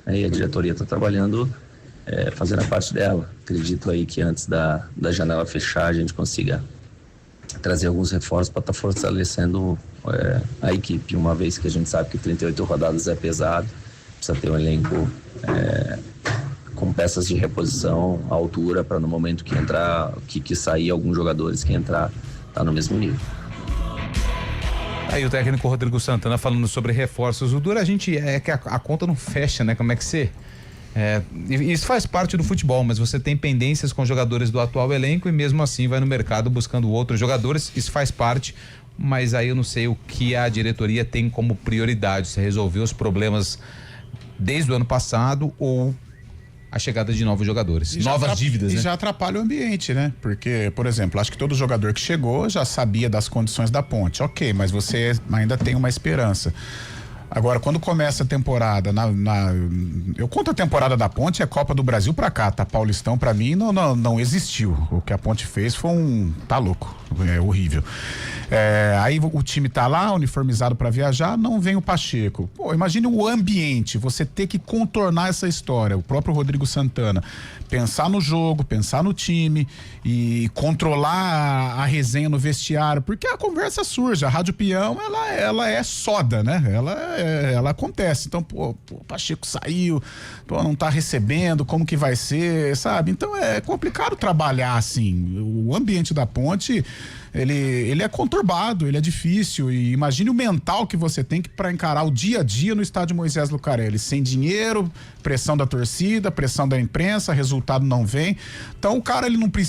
Aí a diretoria está trabalhando, fazendo a parte dela. Acredito aí que antes da janela fechar a gente consiga trazer alguns reforços para estar fortalecendo a equipe, uma vez que a gente sabe que 38 rodadas é pesado, precisa ter um elenco com peças de reposição à altura para no momento que entrar, que sair alguns jogadores que entrar, tá no mesmo nível. Aí o técnico Rodrigo Santana falando sobre reforços. O duro a gente que a conta não fecha, né? Como é que você... isso faz parte do futebol, mas você tem pendências com jogadores do atual elenco e mesmo assim vai no mercado buscando outros jogadores, isso faz parte, mas aí eu não sei o que a diretoria tem como prioridade, se resolver os problemas desde o ano passado ou a chegada de novos jogadores, novas dívidas, né? E já atrapalha o ambiente, né? Porque, por exemplo, acho que todo jogador que chegou já sabia das condições da Ponte, ok, mas você ainda tem uma esperança. Agora, quando começa a temporada, eu conto a temporada da Ponte, é Copa do Brasil pra cá, tá? Paulistão pra mim não existiu. O que a Ponte fez foi tá louco, é horrível. Aí o time tá lá, uniformizado pra viajar, não vem o Pacheco. Pô, imagine o ambiente, você ter que contornar essa história. O próprio Rodrigo Santana, pensar no jogo, pensar no time e controlar a resenha no vestiário, porque a conversa surge, a Rádio Peão, ela é soda, né? Ela acontece. Então, o Pacheco saiu, não tá recebendo, como que vai ser, sabe? Então é complicado trabalhar assim. O ambiente da Ponte, ele é conturbado, ele é difícil, e imagine o mental que você tem para encarar o dia a dia no estádio Moisés Lucarelli, sem dinheiro, pressão da torcida, pressão da imprensa, resultado não vem. Então o cara, ele não tem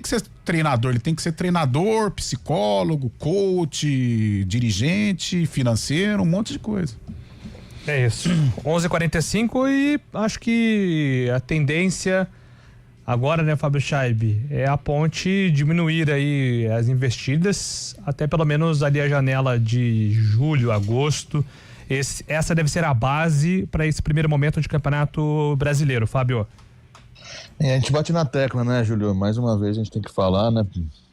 que ser treinador, ele tem que ser treinador, psicólogo, coach, dirigente, financeiro, um monte de coisa. É isso. 11h45 e acho que a tendência agora, né, Fábio Scheibe, é a Ponte diminuir aí as investidas, até pelo menos ali a janela de julho, agosto. Essa deve ser a base para esse primeiro momento de Campeonato Brasileiro, Fábio. A gente bate na tecla, né, Júlio? Mais uma vez a gente tem que falar, né?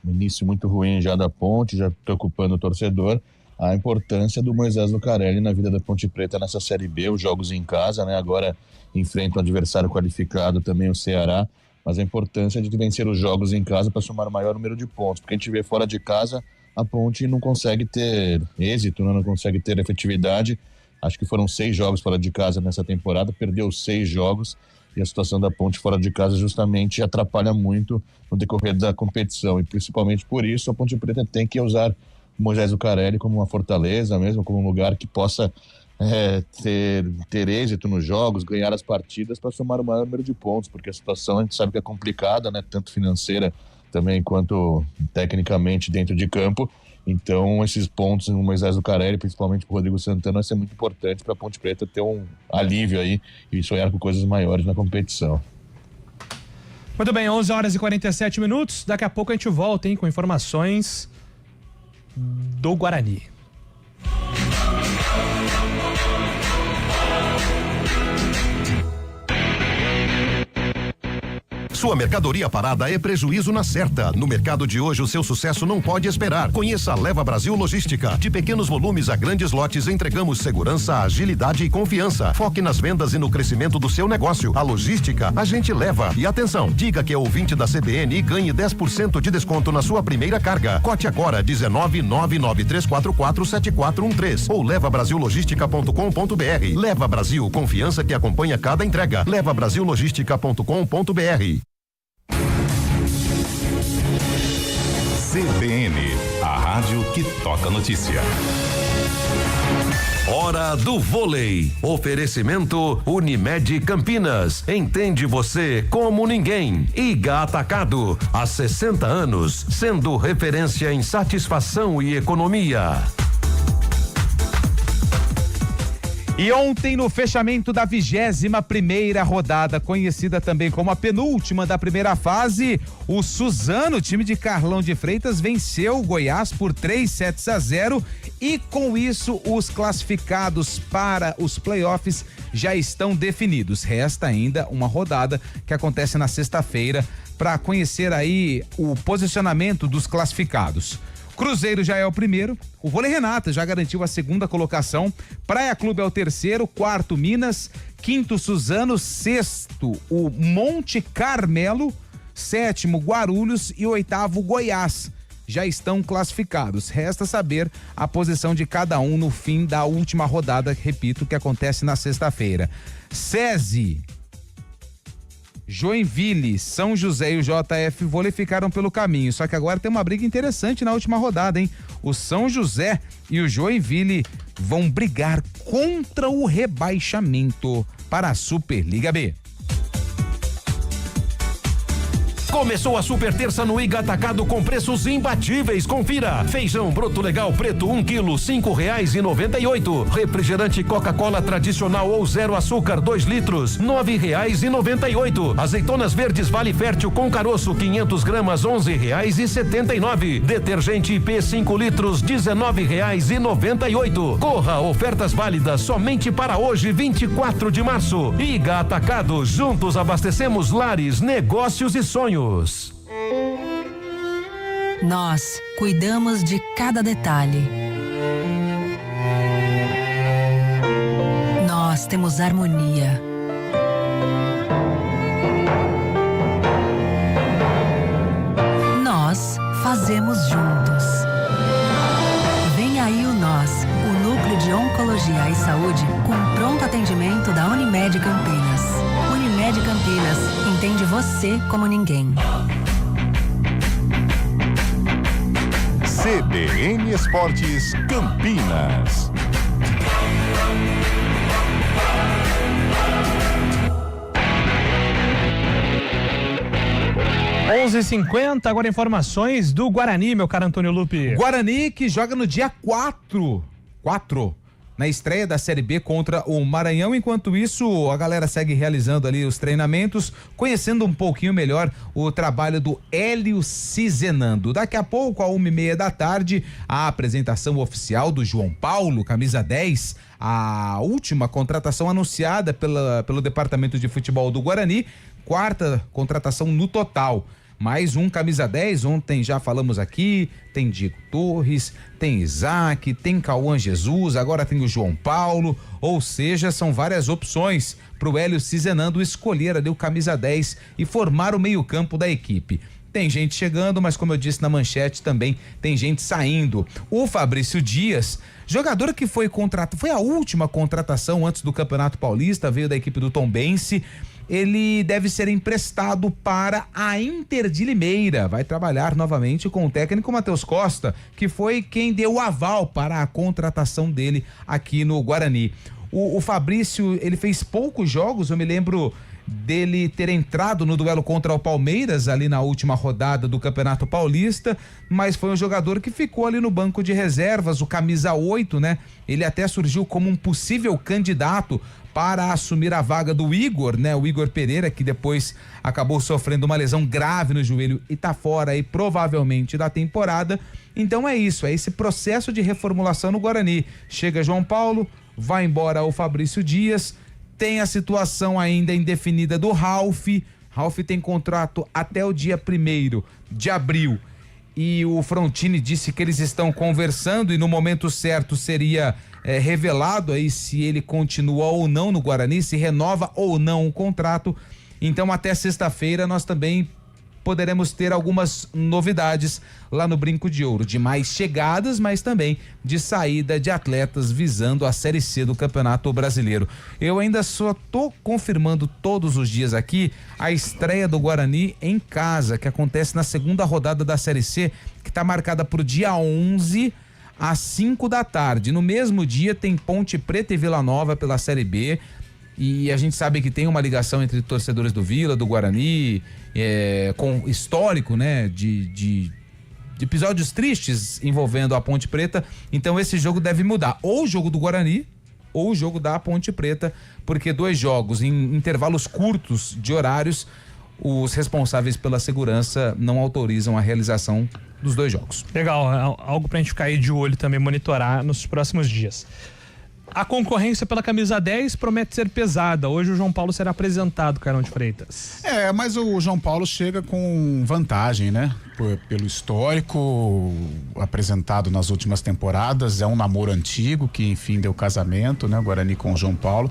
Início muito ruim já da Ponte, já preocupando o torcedor. A importância do Moisés Lucarelli na vida da Ponte Preta nessa Série B, os jogos em casa, né? Agora enfrenta um adversário qualificado também, o Ceará. Mas a importância de vencer os jogos em casa para somar o maior número de pontos, porque a gente vê fora de casa, a Ponte não consegue ter êxito, né? Não consegue ter efetividade. Acho que foram 6 jogos fora de casa nessa temporada, perdeu 6 jogos, e a situação da Ponte fora de casa justamente atrapalha muito no decorrer da competição, e principalmente por isso a Ponte Preta tem que usar o Moisés Lucarelli como uma fortaleza mesmo, como um lugar que possa ter êxito nos jogos, ganhar as partidas para somar o maior número de pontos, porque a situação a gente sabe que é complicada, né? Tanto financeira também quanto tecnicamente dentro de campo. Então esses pontos no Moisés Lucarelli, principalmente pro Rodrigo Santana, vai ser muito importante para a Ponte Preta ter um alívio aí e sonhar com coisas maiores na competição. Muito bem, 11h47. Daqui a pouco a gente volta, hein, com informações do Guarani. Sua mercadoria parada é prejuízo na certa. No mercado de hoje, o seu sucesso não pode esperar. Conheça a Leva Brasil Logística. De pequenos volumes a grandes lotes, entregamos segurança, agilidade e confiança. Foque nas vendas e no crescimento do seu negócio. A logística, a gente leva. E atenção, diga que é ouvinte da CBN e ganhe 10% de desconto na sua primeira carga. Cote agora 19993447413 ou levabrasillogistica.com.br. Leva Brasil, confiança que acompanha cada entrega. levabrasillogistica.com.br. CBN, a rádio que toca notícia. Hora do vôlei. Oferecimento Unimed Campinas. Entende você como ninguém. Iga Atacado. Há 60 anos, sendo referência em satisfação e economia. E ontem, no fechamento da 21ª rodada, conhecida também como a penúltima da primeira fase, o Suzano, time de Carlão de Freitas, venceu o Goiás por 3-0 e com isso os classificados para os playoffs já estão definidos. Resta ainda uma rodada que acontece na sexta-feira para conhecer aí o posicionamento dos classificados. Cruzeiro já é o primeiro, o Vôlei Renata já garantiu a 2ª colocação, Praia Clube é o 3º, 4º Minas, 5º Suzano, 6º o Monte Carmelo, 7º Guarulhos e 8º Goiás. Já estão classificados. Resta saber a posição de cada um no fim da última rodada, repito, que acontece na sexta-feira. SESI, Joinville, São José e o JF Vôlei ficaram pelo caminho, só que agora tem uma briga interessante na última rodada, hein? O São José e o Joinville vão brigar contra o rebaixamento para a Superliga B. Começou a super terça no Iga Atacado com preços imbatíveis. Confira. Feijão broto legal preto 1 quilo, R$5,98. Refrigerante Coca-Cola tradicional ou zero açúcar 2 litros, R$9,98. Azeitonas verdes Vale Fértil com caroço 500 gramas, R$11,79. Detergente IP 5 litros, R$19,98. Corra, ofertas válidas somente para hoje, 24 de março. Iga Atacado, juntos abastecemos lares, negócios e sonhos. Nós cuidamos de cada detalhe. Nós temos harmonia. Nós fazemos juntos. Vem aí o Nós, o Núcleo de Oncologia e Saúde com pronto atendimento da Unimed Campinas. Unimed Campinas, entende você como ninguém. CBN Esportes Campinas. h agora informações do Guarani, meu caro Antônio Lupe. Guarani que joga no dia 4 na estreia da Série B contra o Maranhão. Enquanto isso, a galera segue realizando ali os treinamentos, conhecendo um pouquinho melhor o trabalho do Hélio Cizenando. Daqui a pouco, às 1h30 da tarde, a apresentação oficial do João Paulo, camisa 10, a última contratação anunciada pelo Departamento de Futebol do Guarani, 4ª contratação no total. Mais um camisa 10, ontem já falamos aqui, tem Diego Torres, tem Isaac, tem Cauã Jesus, agora tem o João Paulo, ou seja, são várias opções para o Hélio Cizenando escolher ali o camisa 10 e formar o meio-campo da equipe. Tem gente chegando, mas como eu disse na manchete também tem gente saindo. O Fabrício Dias, jogador que foi a última contratação antes do Campeonato Paulista, veio da equipe do Tombense. Ele deve ser emprestado para a Inter de Limeira. Vai trabalhar novamente com o técnico Matheus Costa, que foi quem deu o aval para a contratação dele aqui no Guarani. O Fabrício, ele fez poucos jogos, eu me lembro dele ter entrado no duelo contra o Palmeiras ali na última rodada do Campeonato Paulista, mas foi um jogador que ficou ali no banco de reservas, o camisa 8, né? Ele até surgiu como um possível candidato para assumir a vaga do Igor, né? O Igor Pereira, que depois acabou sofrendo uma lesão grave no joelho e tá fora aí provavelmente da temporada. Então é isso, é esse processo de reformulação no Guarani. Chega João Paulo, vai embora o Fabrício Dias, tem a situação ainda indefinida do Ralf. Ralf tem contrato até o dia 1º de abril e o Frontini disse que eles estão conversando e no momento certo seria revelado aí se ele continua ou não no Guarani, se renova ou não o contrato. Então até sexta-feira nós também poderemos ter algumas novidades lá no Brinco de Ouro, de mais chegadas, mas também de saída de atletas visando a Série C do Campeonato Brasileiro. Eu ainda só tô confirmando todos os dias aqui a estreia do Guarani em casa, que acontece na 2ª rodada da Série C, que tá marcada pro dia 11 às 5 da tarde. No mesmo dia tem Ponte Preta e Vila Nova pela Série B. E a gente sabe que tem uma ligação entre torcedores do Vila, do Guarani, com histórico, né, de episódios tristes envolvendo a Ponte Preta. Então esse jogo deve mudar, ou o jogo do Guarani ou o jogo da Ponte Preta, porque 2 jogos em intervalos curtos de horários, os responsáveis pela segurança não autorizam a realização dos 2 jogos. Legal, algo pra gente ficar aí de olho também, monitorar nos próximos dias. A concorrência pela camisa 10 promete ser pesada. Hoje o João Paulo será apresentado, Carão de Freitas. Mas o João Paulo chega com vantagem, né? Pelo histórico apresentado nas últimas temporadas. É um namoro antigo que, enfim, deu casamento, né? O Guarani com o João Paulo.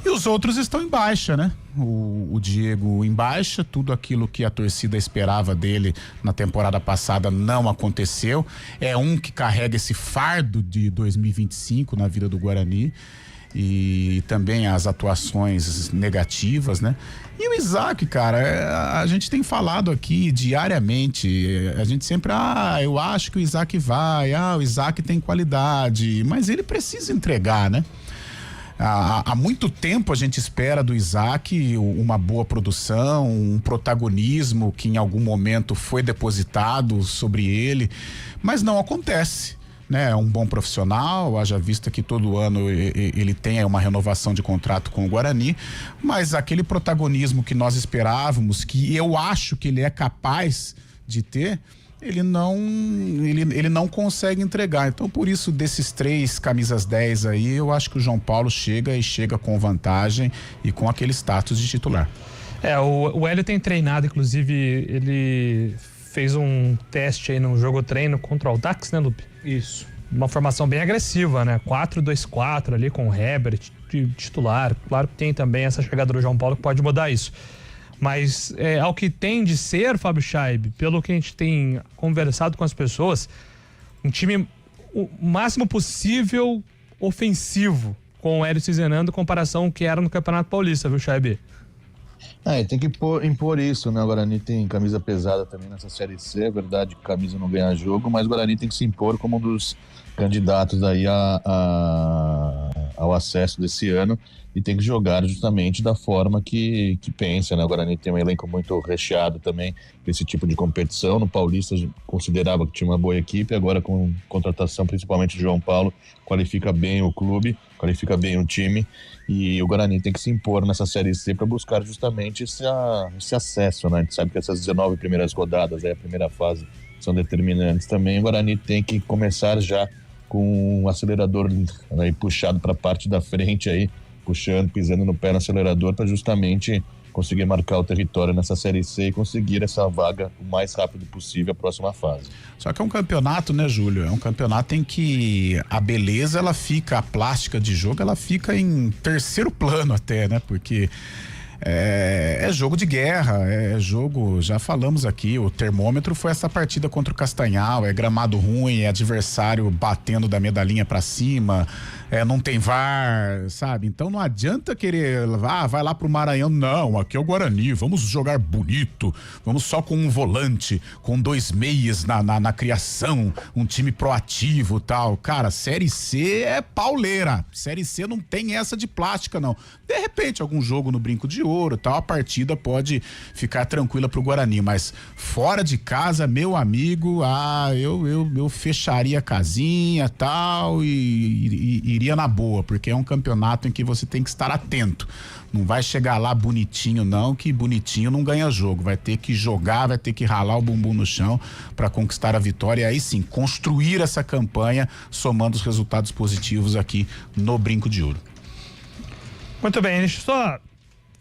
E os outros estão em baixa, né? O Diego em baixa, tudo aquilo que a torcida esperava dele na temporada passada não aconteceu. É um que carrega esse fardo de 2025 na vida do Guarani e também as atuações negativas, né? E o Isaac, cara, a gente tem falado aqui diariamente, a gente sempre, eu acho que o Isaac vai, o Isaac tem qualidade, mas ele precisa entregar, né? Há muito tempo a gente espera do Isaac uma boa produção, um protagonismo que em algum momento foi depositado sobre ele, mas não acontece. Né, é um bom profissional, haja vista que todo ano ele tem uma renovação de contrato com o Guarani, mas aquele protagonismo que nós esperávamos, que eu acho que ele é capaz de ter, ele não consegue entregar. Então, por isso, desses 3 camisas 10 aí, eu acho que o João Paulo chega com vantagem e com aquele status de titular. O Hélio tem treinado, inclusive, ele fez um teste aí no jogo treino contra o Audax, né, Lupe? Isso. Uma formação bem agressiva, né? 4-2-4 ali com o Herbert de titular. Claro que tem também essa chegada do João Paulo que pode mudar isso. Mas ao que tem de ser, Fábio Chaib, pelo que a gente tem conversado com as pessoas, um time o máximo possível ofensivo com o Hélio Cizenando em comparação ao que era no Campeonato Paulista, viu, Chaib? Tem que impor isso, né? O Guarani tem camisa pesada também nessa Série C, é verdade que camisa não ganha jogo, mas o Guarani tem que se impor como um dos candidatos aí ao acesso desse ano e tem que jogar justamente da forma que pensa, né? O Guarani tem um elenco muito recheado também desse tipo de competição. No Paulista considerava que tinha uma boa equipe, agora com contratação principalmente de João Paulo, qualifica bem o clube, qualifica bem o time e o Guarani tem que se impor nessa Série C para buscar justamente esse acesso, né? A gente sabe que essas 19 primeiras rodadas, a primeira fase, são determinantes também. O Guarani tem que começar já com um acelerador aí puxado para a parte da frente aí, puxando, pisando no pé no acelerador para justamente conseguir marcar o território nessa Série C e conseguir essa vaga o mais rápido possível a próxima fase. Só que é um campeonato, né, Júlio? É um campeonato em que a beleza, a plástica de jogo, ela fica em terceiro plano até, né? Porque é jogo de guerra, é jogo, já falamos aqui, o termômetro foi essa partida contra o Castanhal, é gramado ruim, é adversário batendo da medalhinha pra cima, não tem VAR, sabe? Então não adianta querer, vai lá pro Maranhão, não, aqui é o Guarani, vamos jogar bonito, vamos só com um volante, com 2 meias na criação, um time proativo, tal. Cara, Série C é pauleira, Série C não tem essa de plástica, não. De repente, algum jogo no Brinco de Ouro, tal, a partida pode ficar tranquila pro Guarani, mas fora de casa, meu amigo, eu fecharia a casinha, tal, e iria na boa, porque é um campeonato em que você tem que estar atento. Não vai chegar lá bonitinho não, que bonitinho não ganha jogo, vai ter que jogar, vai ter que ralar o bumbum no chão para conquistar a vitória e aí sim, construir essa campanha somando os resultados positivos aqui no Brinco de Ouro. Muito bem, deixa eu só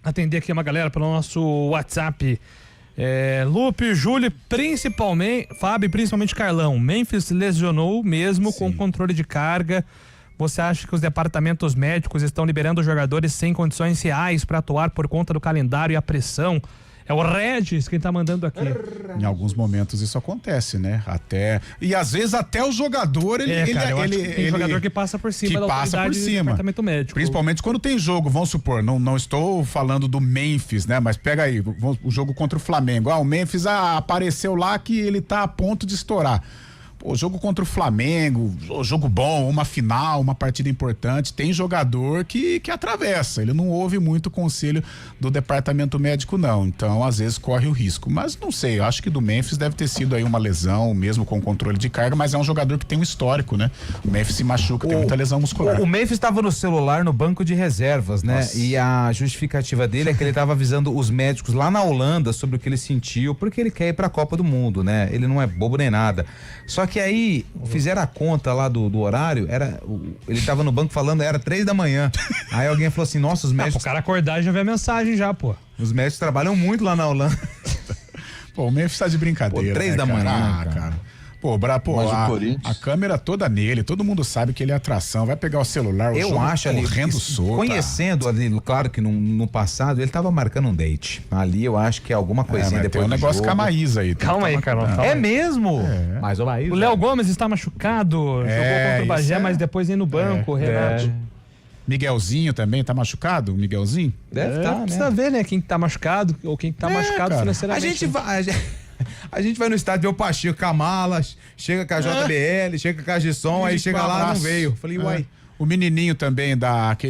atender aqui uma galera pelo nosso WhatsApp. Lupe, Júlio, principalmente, Fábio, principalmente Carlão. Memphis lesionou mesmo com controle de carga. Você acha que os departamentos médicos estão liberando jogadores sem condições reais para atuar por conta do calendário e a pressão? É o Regis quem tá mandando aqui. Em alguns momentos isso acontece, né? E às vezes até o jogador, tem jogador que passa por cima da autoridade do departamento médico. Principalmente quando tem jogo, vamos supor, não estou falando do Memphis, né? Mas pega aí, o jogo contra o Flamengo. O Memphis apareceu lá que ele tá a ponto de estourar. O jogo contra o Flamengo, o jogo bom, uma final, uma partida importante, tem jogador que atravessa, ele não ouve muito o conselho do departamento médico não, então às vezes corre o risco, mas não sei, eu acho que do Memphis deve ter sido aí uma lesão, mesmo com controle de carga, mas é um jogador que tem um histórico, né? O Memphis se machuca, tem muita lesão muscular. O Memphis estava no celular no banco de reservas, né? Nossa. E a justificativa dele é que ele estava avisando os médicos lá na Holanda sobre o que ele sentiu, porque ele quer ir pra Copa do Mundo, né? Ele não é bobo nem nada. Só que aí fizeram a conta lá do horário, ele tava no banco falando, era 3 da manhã. Aí alguém falou assim, nossa, os médicos... O cara acordar e já vê a mensagem já, pô. Os médicos trabalham muito lá na Holanda. Pô, o Memphis tá de brincadeira. 3 da manhã, cara. A câmera toda nele, todo mundo sabe que ele é atração, vai pegar o celular, eu acho ali, correndo solto. Conhecendo ali, claro que no passado, ele tava marcando um date. Ali eu acho que é alguma coisinha depois tem um negócio com a Maísa aí. Calma aí, Carol. É mesmo? Mas o Léo Gomes está machucado, jogou contra o Bagé, mas depois ia no banco, Renato. Miguelzinho também tá machucado? O Miguelzinho? Deve estar, né? Precisa ver, né? Quem tá machucado ou quem tá machucado cara. financeiramente. A gente vai no estádio ver o Pacheco com a mala, chega com a JBL, chega com a Gisson, aí chega lá, não veio. Falei, uai. O menininho também,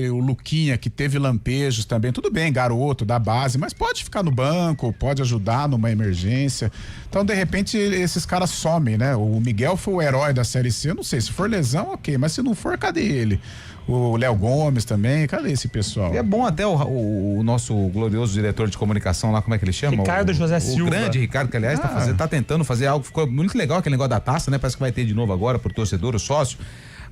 o Luquinha, que teve lampejos também. Tudo bem, garoto da base, mas pode ficar no banco, pode ajudar numa emergência. Então, de repente, esses caras somem, né? O Miguel foi o herói da Série C. Eu não sei, se for lesão, ok. Mas se não for, cadê ele? O Léo Gomes também, cadê esse pessoal? E é bom até o nosso glorioso diretor de comunicação lá, como é que ele chama? Ricardo José Silva. O grande Ricardo, que aliás tá tentando fazer algo, ficou muito legal aquele negócio da taça, né? Parece que vai ter de novo agora pro torcedor, o sócio.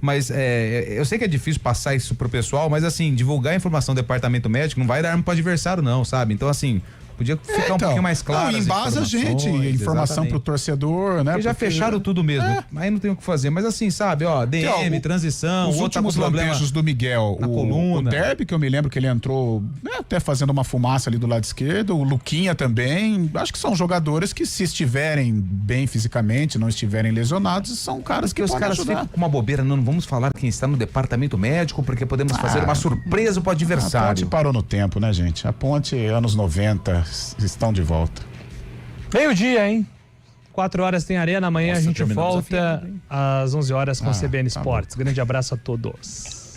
Mas eu sei que é difícil passar isso pro pessoal, mas assim, divulgar a informação do departamento médico não vai dar arma pro adversário não, sabe? Então assim, podia ficar um pouquinho mais claro. Não, embasa a gente, informação pro torcedor, né? Porque já fecharam tudo mesmo, aí não tem o que fazer. Mas assim, sabe, ó, DM, transição, os últimos lampejos do Miguel, na coluna. O Derby, que eu me lembro que ele entrou, né, até fazendo uma fumaça ali do lado esquerdo, o Luquinha também, acho que são jogadores que, se estiverem bem fisicamente, não estiverem lesionados, são caras que os podem caras ajudar. ficam com uma bobeira, não vamos falar quem está no departamento médico, porque podemos fazer uma surpresa pro adversário. A Ponte parou no tempo, né, gente? A Ponte, anos 90, estão de volta. Meio-dia, hein? 4 horas tem Arena, amanhã a gente volta às 11 horas com CBN Esportes. Grande abraço a todos.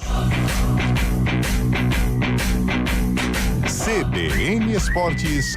CBN Esportes